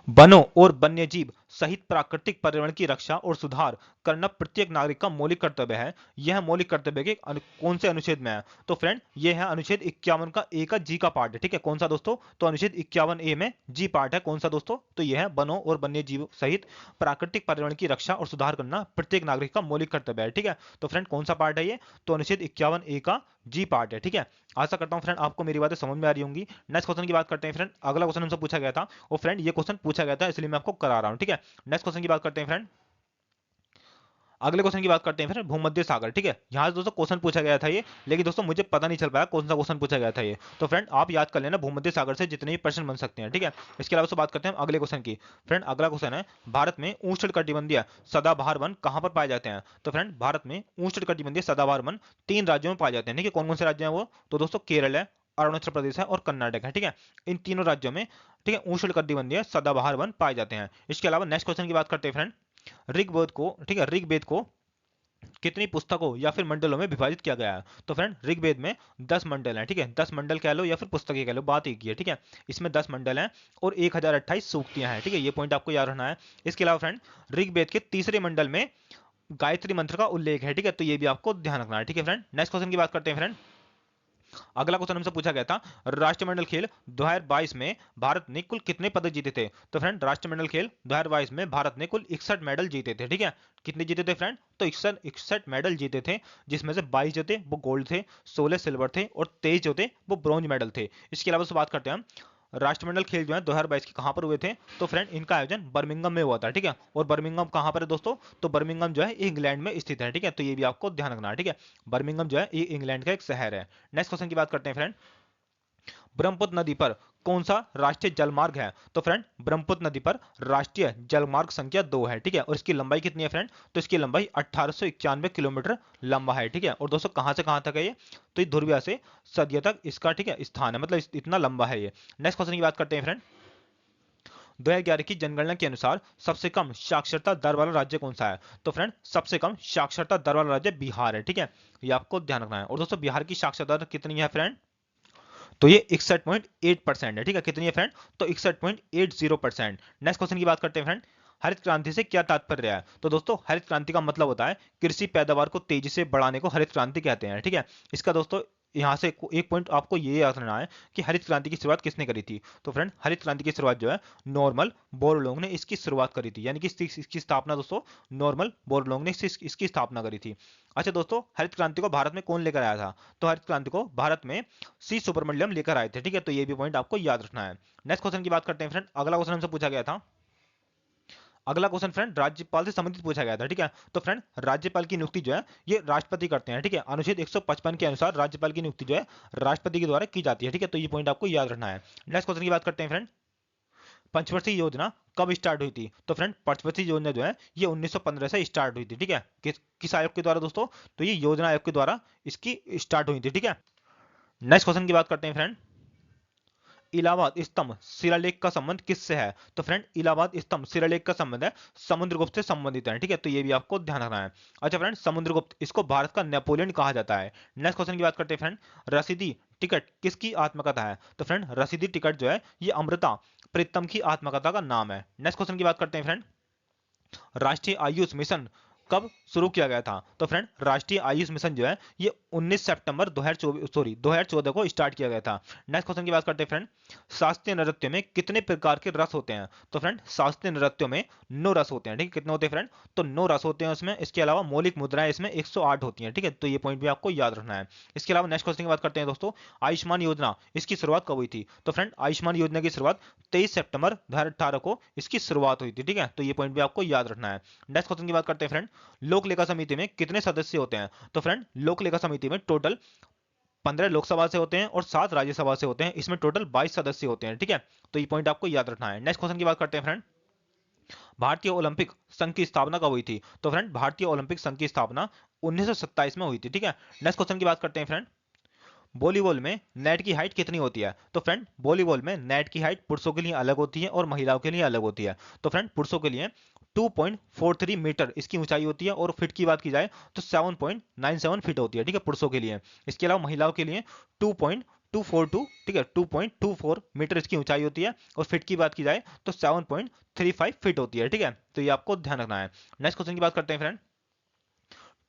वनों और वन्यजीव सहित प्राकृतिक पर्यावरण की रक्षा और सुधार करना प्रत्येक नागरिक का मौलिक कर्तव्य है। यह मौलिक कर्तव्य के कौन से अनुच्छेद में है? तो फ्रेंड ये है अनुच्छेद 51 का ए का जी का पार्ट है। ठीक है, कौन सा दोस्तों? तो अनुच्छेद 51 ए में जी पार्ट है। कौन सा दोस्तों? तो यह है वनों और वन्यजीव सहित प्राकृतिक पर्यावरण की रक्षा और सुधार करना प्रत्येक नागरिक का मौलिक कर्तव्य है। ठीक है, तो फ्रेंड कौन सा पार्ट है ये? तो अनुच्छेद 51 ए का जी पार्ट है। ठीक है, आशा करता हूं फ्रेंड आपको मेरी बातें समझ में आ रही होंगी। नेक्स्ट क्वेश्चन की बात करते हैं फ्रेंड। अगला क्वेश्चन हमसे पूछा गया था, और फ्रेंड ये क्वेश्चन पूछा गया था इसलिए मैं आपको करा रहा हूं। ठीक है, नेक्स्ट क्वेश्चन की बात करते हैं फ्रेंड। अगले क्वेश्चन की बात करते हैं फ्रेंड, भूमध्य सागर। ठीक है, यहां से दोस्तों क्वेश्चन पूछा गया था ये, लेकिन दोस्तों मुझे पता नहीं चल पाया कौन सा क्वेश्चन पूछा गया था ये। तो फ्रेंड आप याद कर लेना, भूमध्य सागर से जितने भी प्रश्न बन सकते हैं। ठीक है, इसके अलावा से बात करते हैं हम अगले क्वेश्चन की। फ्रेंड अगला क्वेश्चन है, भारत में उष्णकटिबंधीय सदाबहार वन कहां पर पाए जाते हैं? तो फ्रेंड भारत में उष्णकटिबंधीय सदाबहार वन 3 राज्यों में पाए जाते हैं। ठीक है, कौन कौन से राज्य हैं वो? तो दोस्तों केरल है, अरुणाचल प्रदेश है और कर्नाटक है। ठीक है, इन तीनों राज्यों में, ठीक है, उष्णकटिबंधीय सदाबहार वन पाए जाते हैं। इसके अलावा नेक्स्ट क्वेश्चन की बात करते हैं फ्रेंड। ऋग्वेद को, ठीक है, ऋग्वेद को कितनी पुस्तकों या फिर मंडलों में विभाजित किया गया है? तो फ्रेंड ऋग्वेद में 10 मंडल हैं। ठीक है, 10 मंडल कह लो या फिर पुस्तकें कह लो, बात एक ही है। ठीक है, इसमें 10 मंडल हैं और 1028 सूक्तियां हैं। ठीक है, ये पॉइंट आपको याद रखना है। इसके अलावा फ्रेंड ऋग्वेद के तीसरे मंडल में गायत्री मंत्र का उल्लेख है। ठीक है, तो ये भी आपको ध्यान रखना है। ठीक है फ्रेंड, नेक्स्ट क्वेश्चन की बात करते हैं फ्रेंड। अगला क्वेश्चन हमसे पूछा गया था, राष्ट्रमंडल खेल 2022 में भारत ने कुल कितने पदक जीते थे? तो फ्रेंड राष्ट्रमंडल खेल 2022 में भारत ने कुल 61 मेडल जीते थे। ठीक है, कितने जीते थे फ्रेंड? तो 61 मेडल जीते थे, जिसमें से 22 जो थे वो गोल्ड थे, 16 सिल्वर थे और 23 जो थे वो ब्रॉन्ज मेडल थे। इसके अलावा से बात करते हैं हम, राष्ट्रमंडल खेल जो है 2022 के कहां पर हुए थे? तो फ्रेंड इनका आयोजन बर्मिंघम में हुआ था। ठीक है, और बर्मिंघम कहां पर है दोस्तों? तो बर्मिंघम जो है इंग्लैंड में स्थित है। ठीक है, तो ये भी आपको ध्यान रखना है। ठीक है, बर्मिंघम जो है ये इंग्लैंड का एक शहर है। नेक्स्ट क्वेश्चन की बात करते हैं फ्रेंड। ब्रह्मपुत्र नदी पर कौन सा राष्ट्रीय जलमार्ग है? तो फ्रेंड ब्रह्मपुत्र नदी पर राष्ट्रीय जलमार्ग संख्या 2 है। ठीक है, और इसकी लंबाई कितनी है फ्रेंड? तो इसकी लंबाई 1891 किलोमीटर लंबा है। ठीक है, और दोस्तों कहां से कहां तक है ये? तो ये ध्रुविया से सदिया तक इसका, ठीक है, स्थान है, मतलब इतना लंबा है ये। नेक्स्ट क्वेश्चन की बात करते हैं फ्रेंड। 2011 की जनगणना के अनुसार सबसे कम साक्षरता दर वाला राज्य कौन सा है? तो फ्रेंड सबसे कम साक्षरता दर वाला राज्य बिहार है। ठीक है, ये आपको ध्यान रखना है। और दोस्तों बिहार की साक्षरता दर कितनी है फ्रेंड? तो ये 61.8% है। ठीक है, कितनी है फ्रेंड? तो 61.80%। नेक्स्ट क्वेश्चन की बात करते हैं फ्रेंड। हरित क्रांति से क्या तात्पर्य है? तो दोस्तों हरित क्रांति का मतलब होता है कृषि पैदावार को तेजी से बढ़ाने को हरित क्रांति कहते हैं। ठीक है, इसका दोस्तों यहाँ से एक पॉइंट आपको ये याद रखना है कि हरित क्रांति की शुरुआत किसने करी थी? तो फ्रेंड हरित क्रांति की शुरुआत जो है नॉर्मल बोरलोग ने इसकी शुरुआत करी थी, यानी कि इसकी स्थापना दोस्तों नॉर्मल बोरलोग ने इसकी स्थापना करी थी। अच्छा दोस्तों, हरित क्रांति को भारत में कौन लेकर आया था? तो हरित क्रांति को भारत में सी सुब्रमण्यम लेकर आए थे। ठीक है, तो ये भी पॉइंट आपको याद रखना है। नेक्स्ट क्वेश्चन की बात करते हैं फ्रेंड। अगला क्वेश्चन हमसे पूछा गया था, अगला क्वेश्चन फ्रेंड राज्यपाल से संबंधित पूछा गया था। ठीक है, तो फ्रेंड राज्यपाल की नियुक्ति जो है ये राष्ट्रपति करते हैं। ठीक है, अनुच्छेद 155 के अनुसार राज्यपाल की नियुक्ति जो है राष्ट्रपति के द्वारा की जाती है। ठीक है, तो ये पॉइंट आपको याद रखना है। नेक्स्ट क्वेश्चन की बात करते हैं फ्रेंड। पंचवर्षीय योजना कब स्टार्ट हुई थी? तो फ्रेंड पंचवर्षीय योजना जो है ये 1915 से स्टार्ट हुई थी। ठीक है, किस आयोग के द्वारा दोस्तों? तो ये योजना आयोग के द्वारा इसकी स्टार्ट हुई थी। ठीक है, नेक्स्ट क्वेश्चन की बात करते हैं फ्रेंड। इलाहाबाद स्तंभ शिलालेख का संबंध किससे है? तो फ्रेंड इलाहाबाद स्तंभ शिलालेख का संबंध है समुद्रगुप्त से संबंधित है, ठीक है, तो ये भी आपको ध्यान रखना है। अच्छा फ्रेंड, समुद्रगुप्त इसको भारत का नेपोलियन कहा जाता है। नेक्स्ट क्वेश्चन की बात करते हैं फ्रेंड, रसीदी टिकट किसकी आत्मकथा है? तो फ्रेंड रसीदी टिकट जो है ये अमृता प्रीतम की आत्मकथा का नाम है। नेक्स्ट क्वेश्चन की बात करते हैं फ्रेंड, राष्ट्रीय आयुष मिशन कब शुरू किया गया था? तो फ्रेंड राष्ट्रीय आयुष मिशन जो है ये 19 सितंबर 2014 को स्टार्ट किया गया था। नेक्स्ट क्वेश्चन की बात करते हैं फ्रेंड, शास्त्रीय नृत्य में कितने प्रकार के रस होते हैं? तो फ्रेंड शास्त्रीय नृत्य में 9 रस होते हैं, ठीक है, कितने होते हैं फ्रेंड? तो 9 रस होते हैं उसमें। इसके अलावा मौलिक मुद्राएं इसमें 108 होती हैं, ठीक है, तो ये पॉइंट भी आपको याद रखना है। इसके अलावा नेक्स्ट क्वेश्चन की बात करते हैं दोस्तों, आयुष्मान योजना इसकी शुरुआत कब हुई थी? तो फ्रेंड आयुष्मान योजना की शुरुआत 23 सितंबर 2018 को इसकी शुरुआत हुई थी, ठीक है, तो ये पॉइंट भी आपको याद रखना है। नेक्स्ट क्वेश्चन की बात करते हैं फ्रेंड, लोक लेखा समिति में कितने सदस्य होते हैं? तो फ्रेंड लोक लेखा समिति में टोटल 15 लोकसभा से होते हैं और 7 राज्यसभा से होते हैं, इसमें टोटल 22 सदस्य होते हैं, ठीक है, तो ये पॉइंट आपको याद रखना है। नेक्स्ट क्वेश्चन की बात करते हैं फ्रेंड, भारतीय ओलंपिक संघ की स्थापना कब हुई थी? तो फ्रेंड भारतीय ओलंपिक संघ की स्थापना 1927 में हुई थी, ठीक है। नेक्स्ट क्वेश्चन की बात करते हैं फ्रेंड, वॉलीबॉल में नेट की हाइट कितनी होती है? तो फ्रेंड वॉलीबॉल में नेट की हाइट पुरुषों के लिए अलग होती है और महिलाओं के लिए अलग होती है। तो फ्रेंड पुरुषों के लिए 2.43 मीटर इसकी ऊंचाई होती है और फिट की बात की जाए तो 7.97 फीट होती है, ठीक है, पुरुषों के लिए। इसके अलावा महिलाओं के लिए 2.242, ठीक है, 2.24 मीटर इसकी ऊंचाई होती है और फिट की बात की जाए तो 7.35 फीट होती है, ठीक है, तो ये आपको ध्यान रखना है। नेक्स्ट क्वेश्चन की बात करते हैं फ्रेंड,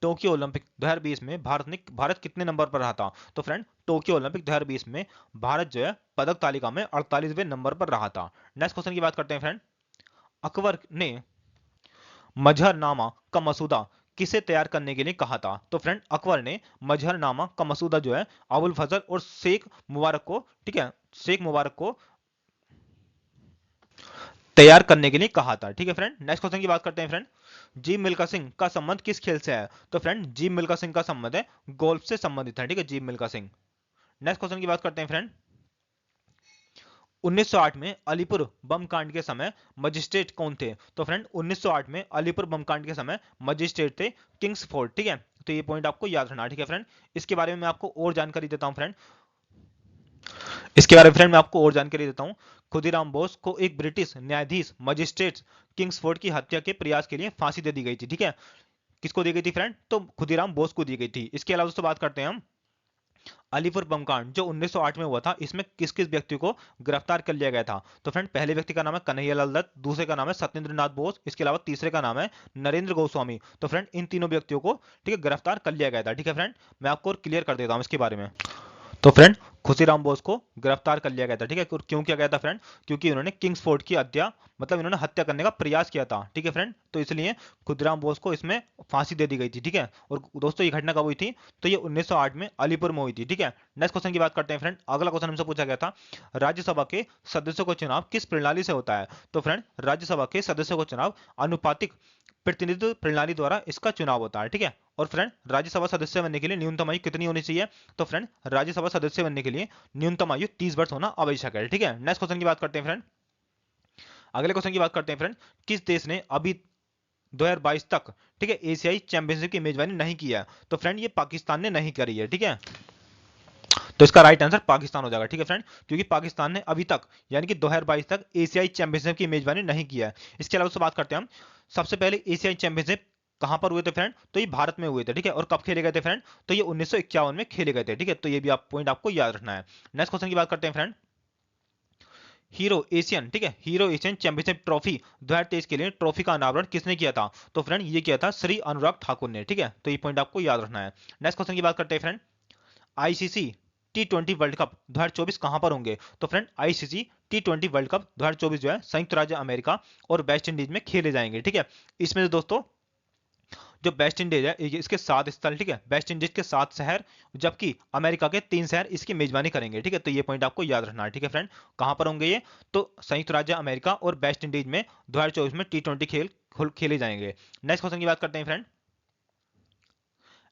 टोक्यो ओलंपिक 2020 में भारत कितने नंबर पर रहा था? तो फ्रेंड टोक्यो ओलंपिक 2020 में भारत जो है पदक तालिका में 48वें नंबर पर रहा था। नेक्स्ट क्वेश्चन की बात करते हैं फ्रेंड, अकबर ने मजहरनामा का मसूदा किसे तैयार करने के लिए कहा था? तो फ्रेंड अकबर ने मजहरनामा का मसूदा जो है अबुल फजल और शेख मुबारक को, ठीक है, शेख मुबारक को तैयार करने के लिए कहा था, ठीक है फ्रेंड। नेक्स्ट क्वेश्चन की बात करते हैं फ्रेंड, जी मिल्खा सिंह का संबंध किस खेल से है? तो फ्रेंड जी मिल्खा सिंह का संबंध है गोल्फ से संबंधित है, ठीक है, जी मिल्खा सिंह। नेक्स्ट क्वेश्चन की बात करते हैं फ्रेंड, 1908 में अलीपुर बम कांड के समय मजिस्ट्रेट कौन थे? तो फ्रेंड 1908 में अलीपुर बम कांड के समय मजिस्ट्रेट थे किंग्सफोर्ड, ठीक है, तो ये पॉइंट आपको याद रखना है, ठीक है फ्रेंड। इसके बारे में मैं आपको और जानकारी देता हूं फ्रेंड, इसके बारे में फ्रेंड मैं आपको और जानकारी देता हूं। खुदीराम बोस को एक ब्रिटिश न्यायाधीश मजिस्ट्रेट किंग्सफोर्ड की हत्या के प्रयास के लिए फांसी दे दी गई थी, ठीक है, किसको दी गई थी फ्रेंड? तो खुदीराम बोस को दी गई थी। इसके अलावा दोस्तों बात करते हैं हम अलीपुर बम कांड जो 1908 में हुआ था, इसमें किस किस व्यक्ति को गिरफ्तार कर लिया गया था? तो फ्रेंड पहले व्यक्ति का नाम है कन्हैयालाल दत्त, दूसरे का नाम है सत्येंद्र नाथ बोस, इसके अलावा तीसरे का नाम है नरेंद्र गोस्वामी। तो फ्रेंड इन तीनों व्यक्तियों को, ठीक है, गिरफ्तार कर लिया गया था, ठीक है फ्रेंड। मैं आपको क्लियर कर देता हूं इसके बारे में। तो फ्रेंड खुशीराम बोस को गिरफ्तार कर लिया गया था, ठीक है, क्यों किया गया था फ्रेंड? क्योंकि उन्होंने किंग्सफोर्ड की हत्या, मतलब इन्होंने हत्या करने का प्रयास किया था, ठीक है फ्रेंड, तो इसलिए खुदीराम बोस को इसमें फांसी दे दी गई थी, ठीक है। और दोस्तों ये घटना कब हुई थी? तो ये 1908 में अलीपुर में हुई थी, ठीक है। नेक्स्ट क्वेश्चन की बात करते हैं फ्रेंड, अगला क्वेश्चन हमसे पूछा गया था, राज्यसभा के सदस्यों का चुनाव किस प्रणाली से होता है? तो फ्रेंड राज्यसभा के सदस्यों का चुनाव अनुपातिक प्रतिनिधित्व प्रणाली द्वारा इसका चुनाव होता है, ठीक है। और फ्रेंड राज्यसभा सदस्य बनने के लिए न्यूनतम आयु कितनी होनी चाहिए? तो फ्रेंड राज्यसभा सदस्य बनने के लिए न्यूनतम आयु 30 वर्ष होना आवश्यक है, ठीक है। नेक्स्ट क्वेश्चन की बात करते हैं फ्रेंड, अगले क्वेश्चन की बात करते हैं फ्रेंड, किस देश ने अभी 2022 तक, ठीक है, एशियाई चैंपियनशिप की मेजबानी नहीं की है? तो फ्रेंड ये पाकिस्तान ने नहीं करी है, ठीक है, तो इसका राइट आंसर पाकिस्तान हो जाएगा, ठीक है फ्रेंड, क्योंकि पाकिस्तान ने अभी तक यानी कि 2022 तक एशियाई चैंपियनशिप की मेजबानी नहीं किया है। इसके अलावा से बात करते हैं हम, सबसे पहले एशियाई चैंपियनशिप कहां पर हुए थे फ्रेंड? तो ये भारत में हुए थे, ठीक है, और कब खेले गए थे फ्रेंड? तो ये 1951 में खेले गए थे, ठीक है, तो ये भी आप पॉइंट आपको याद रखना है। नेक्स्ट क्वेश्चन की बात करते हैं फ्रेंड, हीरो एशियन, ठीक है, हीरो एशियन चैंपियनशिप ट्रॉफी 2023 के लिए ट्रॉफी का अनावरण किसने किया था? तो फ्रेंड ये किया था श्री अनुराग ठाकुर ने, ठीक है, तो ये पॉइंट आपको याद रखना है। नेक्स्ट क्वेश्चन की बात करते हैं friend, ICC T20 world cup 2024 कहां पर होंगे? तो friend ICC T20 world cup 2024 जो है संयुक्त राज्य अमेरिका और वेस्ट इंडीज में खेले जाएंगे, ठीक है। इसमें दोस्तों जो वेस्ट इंडीज है इसके 7 स्थल, ठीक है, वेस्ट इंडीज के 7 शहर, जबकि अमेरिका के 3 शहर इसकी मेजबानी करेंगे, ठीक है, तो ये पॉइंट आपको याद रखना है, ठीक है फ्रेंड। कहां पर होंगे ये? तो संयुक्त राज्य अमेरिका और वेस्ट इंडीज में 2024 में T20 खेले जाएंगे। नेक्स्ट क्वेश्चन की बात करते हैं friend,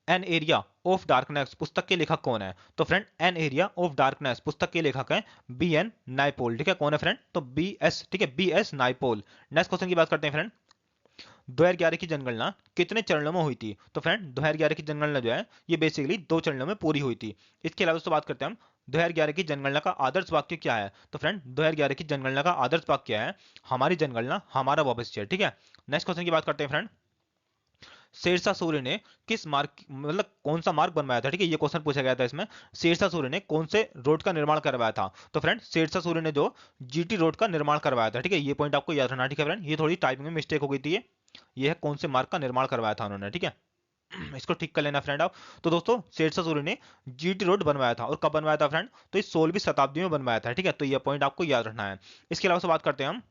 an area of darkness पुस्तक के लेखक कौन है? तो friend an area of darkness पुस्तक के लेखक है बी एन नाइपोल, ठीक है, कौन है फ्रेंड? तो बी एस, ठीक है, B S Naipaul. Next question की बात करते हैं फ्रेंड, 2011 की जनगणना कितने चरणों में हुई थी? तो फ्रेंड 2011 की जनगणना जो है ये बेसिकली 2 चरणों में पूरी हुई थी। इसके अलावा दोस्तों बात करते हैं हम 2011 की जनगणना का आदर्श वाक्य क्या है? तो फ्रेंड 2011 की जनगणना का आदर्श वाक्य क्या है? हमारी जनगणना हमारा भविष्य। ठीक है, नेक्स्ट क्वेश्चन की बात करते हैं फ्रेंड। शेरशाह सूरी ने किस मार्ग, मतलब कौन सा मार्ग बनवाया था? ठीक है, ये क्वेश्चन पूछा गया था इसमें। शेरशाह सूरी ने कौन से रोड का निर्माण करवाया था? तो फ्रेंड शेरशाह सूरी ने जो जीटी रोड का निर्माण करवाया था। ठीक है, ये पॉइंट आपको याद रखना। ठीक है फ्रेंड, ये थोड़ी टाइपिंग में मिस्टेक हो गई थी। ये है कौन से मार्ग का निर्माण करवाया था उन्होंने। ठीक है, इसको ठीक कर लेना फ्रेंड आप। तो दोस्तों शेरशाह सूरी ने जीटी रोड बनवाया था, और कब बनवाया था फ्रेंड? तो इस 16वीं शताब्दी में बनवाया था। ठीक है, तो ये पॉइंट आपको याद रखना है। इसके अलावा से बात करते हैं हम